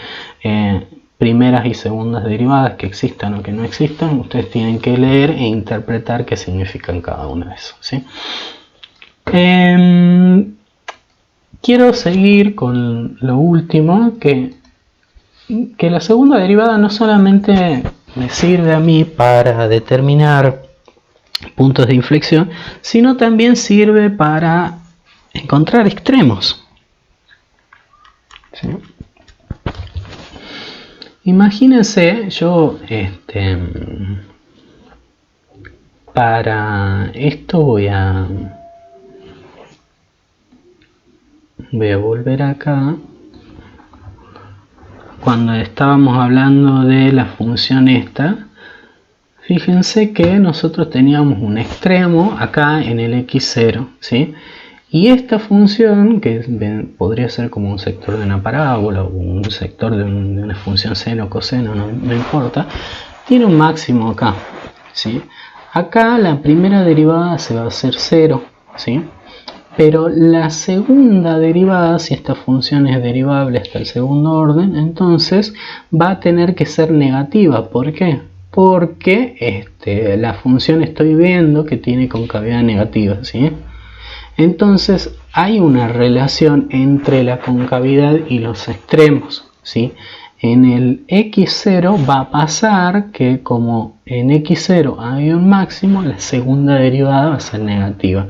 primeras y segundas derivadas que existan o que no existan. Ustedes tienen que leer e interpretar qué significan cada una de esos, ¿sí? Quiero seguir con lo último, que la segunda derivada no solamente me sirve a mí para determinar puntos de inflexión, sino también sirve para encontrar extremos. ¿Sí? Imagínense, yo para esto voy a volver acá. Cuando estábamos hablando de la función esta, fíjense que nosotros teníamos un extremo acá en el x0, ¿sí? Y esta función, que podría ser como un sector de una parábola o un sector de una función seno o coseno, no importa, tiene un máximo acá, ¿sí? Acá la primera derivada se va a hacer 0, ¿sí? Pero la segunda derivada, si esta función es derivable hasta el segundo orden, entonces va a tener que ser negativa. ¿Por qué? Porque la función estoy viendo que tiene concavidad negativa, ¿sí? Entonces hay una relación entre la concavidad y los extremos, ¿sí? En el x0 va a pasar que como en x0 hay un máximo, la segunda derivada va a ser negativa.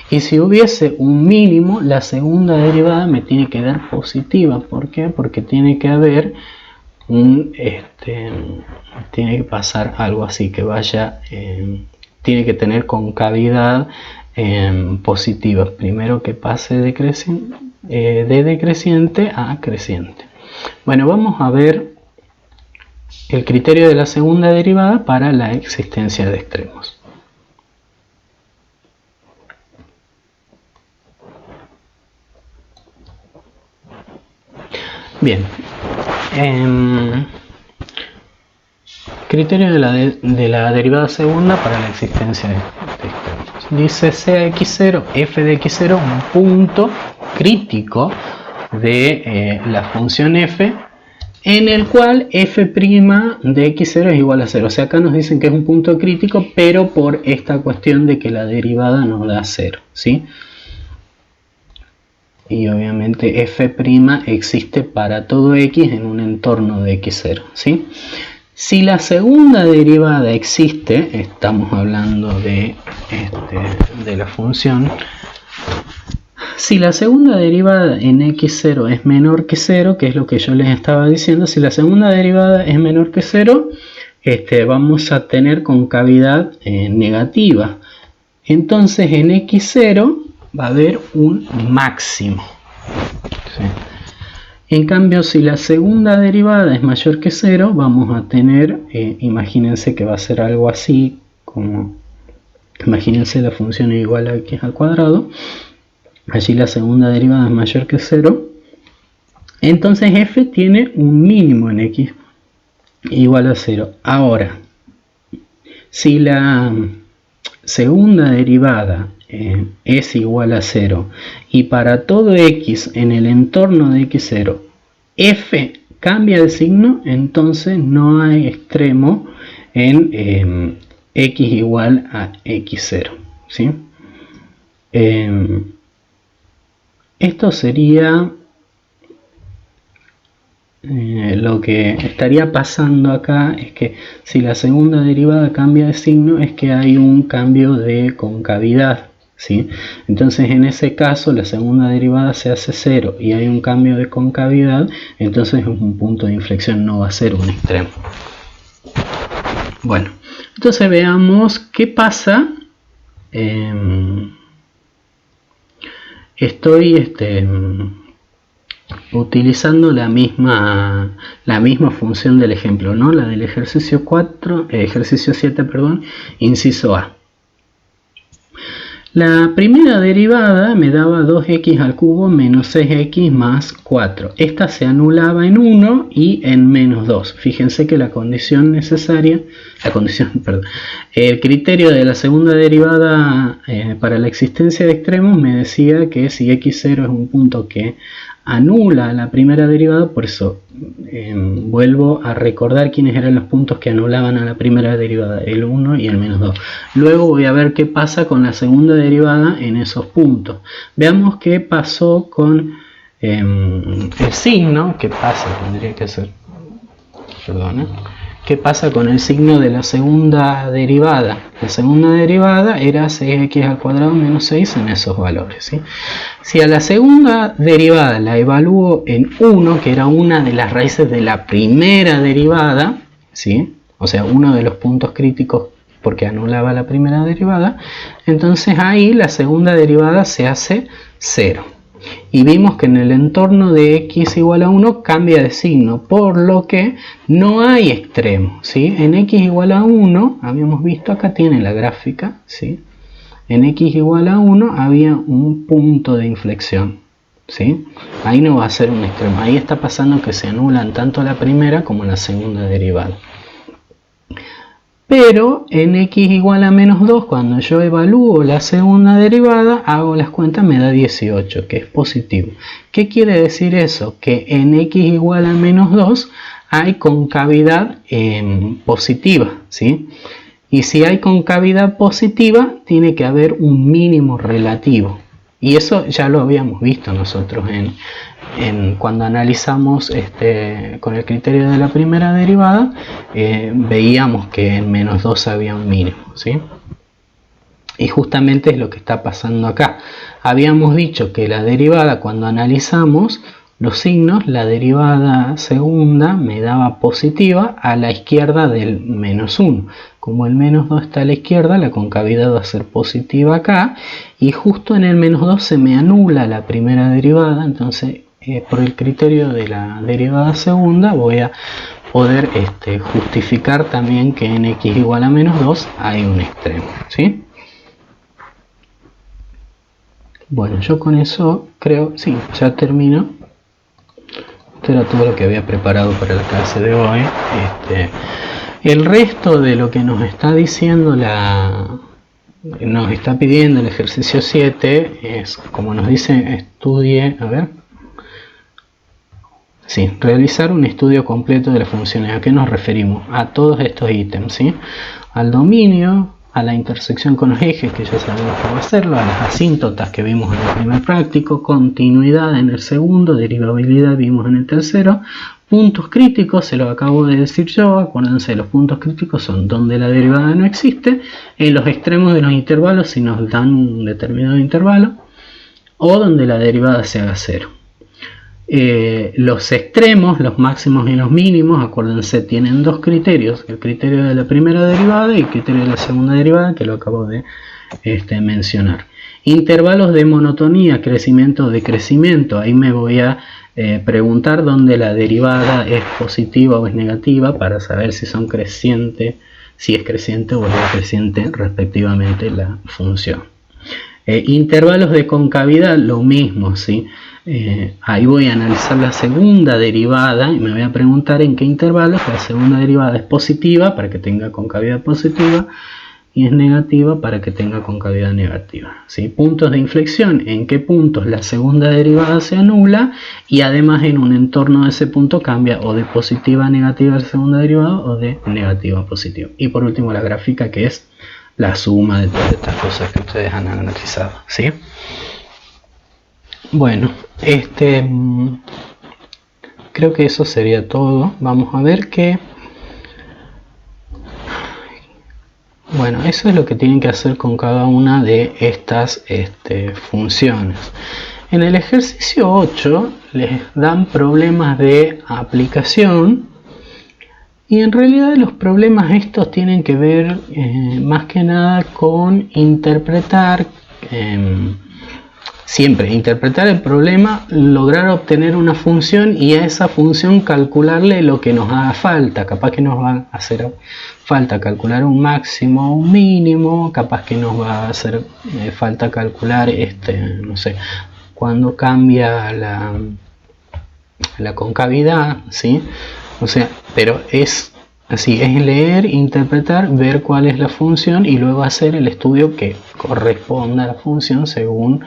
Y si hubiese un mínimo, la segunda derivada me tiene que dar positiva. ¿Por qué? Porque tiene que haber tiene que pasar algo así, que vaya, tiene que tener concavidad positiva. Primero que pase de decreciente a creciente. Bueno, vamos a ver el criterio de la segunda derivada para la existencia de extremos. Bien, criterio de la derivada segunda para la existencia de extremos. Dice sea x0, f de x0 un punto crítico de la función f en el cual f' de x0 es igual a 0. O sea, acá nos dicen que es un punto crítico, pero por esta cuestión de que la derivada nos da 0, ¿sí? Y obviamente f' existe para todo x en un entorno de x0, ¿sí? Si la segunda derivada existe, estamos hablando de la función, si la segunda derivada en x0 es menor que 0, que es lo que yo les estaba diciendo, si la segunda derivada es menor que 0, vamos a tener concavidad negativa. Entonces en x0 va a haber un máximo, ¿sí? En cambio, si la segunda derivada es mayor que 0, vamos a tener, imagínense que va a ser algo así, como, imagínense la función es igual a x al cuadrado, allí la segunda derivada es mayor que 0, entonces f tiene un mínimo en x igual a 0. Ahora, si la segunda derivada es igual a 0 y para todo x en el entorno de x0 f cambia de signo, entonces no hay extremo en x igual a x0, ¿sí? Esto sería lo que estaría pasando acá, es que si la segunda derivada cambia de signo es que hay un cambio de concavidad, ¿sí? Entonces en ese caso la segunda derivada se hace 0 y hay un cambio de concavidad, entonces un punto de inflexión no va a ser un extremo. Bueno, entonces veamos qué pasa. Estoy utilizando la misma función del ejemplo, ¿no? La del ejercicio 7, inciso A. La primera derivada me daba 2x al cubo menos 6x más 4. Esta se anulaba en 1 y en menos 2. Fíjense que la condición necesaria, el criterio de la segunda derivada para la existencia de extremos me decía que si x0 es un punto que anula la primera derivada, por eso vuelvo a recordar quiénes eran los puntos que anulaban a la primera derivada, el 1 y el menos 2. Luego voy a ver qué pasa con la segunda derivada en esos puntos. Veamos qué pasó con el signo, qué qué pasa con el signo de la segunda derivada. La segunda derivada era 6x al cuadrado menos 6 en esos valores, ¿sí? Si a la segunda derivada la evalúo en 1, que era una de las raíces de la primera derivada, ¿sí? O sea, uno de los puntos críticos porque anulaba la primera derivada, entonces ahí la segunda derivada se hace 0. Y vimos que en el entorno de x igual a 1 cambia de signo, por lo que no hay extremo, ¿sí? En x igual a 1, habíamos visto, acá tiene la gráfica, ¿sí? En x igual a 1 había un punto de inflexión, ¿sí? Ahí no va a ser un extremo, ahí está pasando que se anulan tanto la primera como la segunda derivada. Pero en x igual a menos 2, cuando yo evalúo la segunda derivada, hago las cuentas, me da 18, que es positivo. ¿Qué quiere decir eso? Que en x igual a menos 2 hay concavidad positiva, ¿sí? Y si hay concavidad positiva, tiene que haber un mínimo relativo. Y eso ya lo habíamos visto nosotros cuando analizamos con el criterio de la primera derivada, veíamos que en menos 2 había un mínimo, ¿sí? Y justamente es lo que está pasando acá. Habíamos dicho que la derivada, cuando analizamos los signos, la derivada segunda me daba positiva a la izquierda del menos 1. Como el menos 2 está a la izquierda, la concavidad va a ser positiva acá. Y justo en el menos 2 se me anula la primera derivada, entonces por el criterio de la derivada segunda voy a poder justificar también que en x igual a menos 2 hay un extremo, ¿sí? Bueno, yo con eso creo, sí, ya termino. Esto era todo lo que había preparado para la clase de hoy. El resto de lo que nos está diciendo nos está pidiendo el ejercicio 7 es, como nos dice, estudie, a ver. Sí, realizar un estudio completo de las funciones. ¿A qué nos referimos? A todos estos ítems, ¿sí? Al dominio, a la intersección con los ejes, que ya sabemos cómo hacerlo, a las asíntotas que vimos en el primer práctico, continuidad en el segundo, derivabilidad vimos en el tercero, puntos críticos, se lo acabo de decir yo, acuérdense, los puntos críticos son donde la derivada no existe, en los extremos de los intervalos si nos dan un determinado intervalo, o donde la derivada se haga 0. Los extremos, los máximos y los mínimos, acuérdense, tienen dos criterios, el criterio de la primera derivada y el criterio de la segunda derivada, que lo acabo de mencionar. Intervalos de monotonía, crecimiento o decrecimiento, ahí me voy a preguntar dónde la derivada es positiva o es negativa para saber si son crecientes, si es creciente o decreciente respectivamente la función. Intervalos de concavidad, lo mismo, ¿sí? Ahí voy a analizar la segunda derivada y me voy a preguntar en qué intervalos la segunda derivada es positiva para que tenga concavidad positiva y es negativa para que tenga concavidad negativa, ¿sí? Puntos de inflexión, en qué puntos la segunda derivada se anula y además en un entorno de ese punto cambia o de positiva a negativa la segunda derivada o de negativa a positiva. Y por último la gráfica, que es la suma de todas estas cosas que ustedes han analizado, ¿sí? Bueno, creo que eso sería todo. Vamos a ver que... Bueno, eso es lo que tienen que hacer con cada una de estas funciones. En el ejercicio 8 les dan problemas de aplicación y en realidad los problemas estos tienen que ver más que nada con interpretar, siempre interpretar el problema, lograr obtener una función y a esa función calcularle lo que nos haga falta. Capaz que nos va a hacer falta calcular un máximo o un mínimo, capaz que nos va a hacer falta calcular, no sé, cuando cambia la concavidad, ¿sí? O sea, pero es así, es leer, interpretar, ver cuál es la función y luego hacer el estudio que corresponda a la función según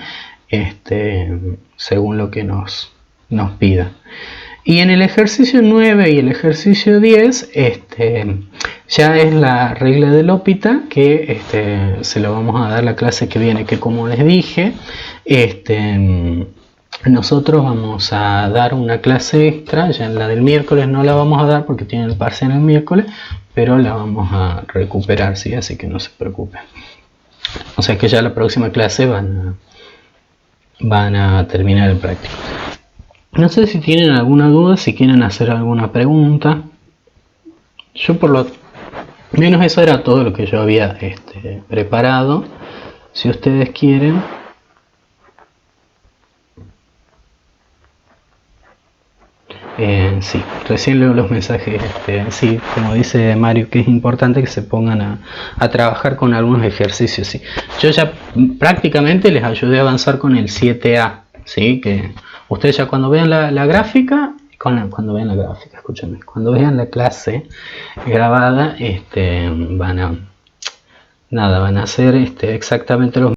lo que nos pida. Y en el ejercicio 9 y el ejercicio 10 ya es la regla de L'Hopital, que se lo vamos a dar la clase que viene, que como les dije, nosotros vamos a dar una clase extra, ya en la del miércoles no la vamos a dar porque tiene el parcial el miércoles, pero la vamos a recuperar, ¿sí? Así que no se preocupen. O sea que ya la próxima clase van a terminar el práctico. No sé si tienen alguna duda, si quieren hacer alguna pregunta. Yo por lo menos eso era todo lo que yo había preparado. Si ustedes quieren... sí, recién leo los mensajes. Sí, como dice Mario, que es importante que se pongan a trabajar con algunos ejercicios. Sí. Yo ya prácticamente les ayudé a avanzar con el 7A. ¿Sí? Que ustedes ya cuando vean la gráfica, cuando vean la gráfica, escúchame, cuando vean la clase grabada, van a hacer exactamente los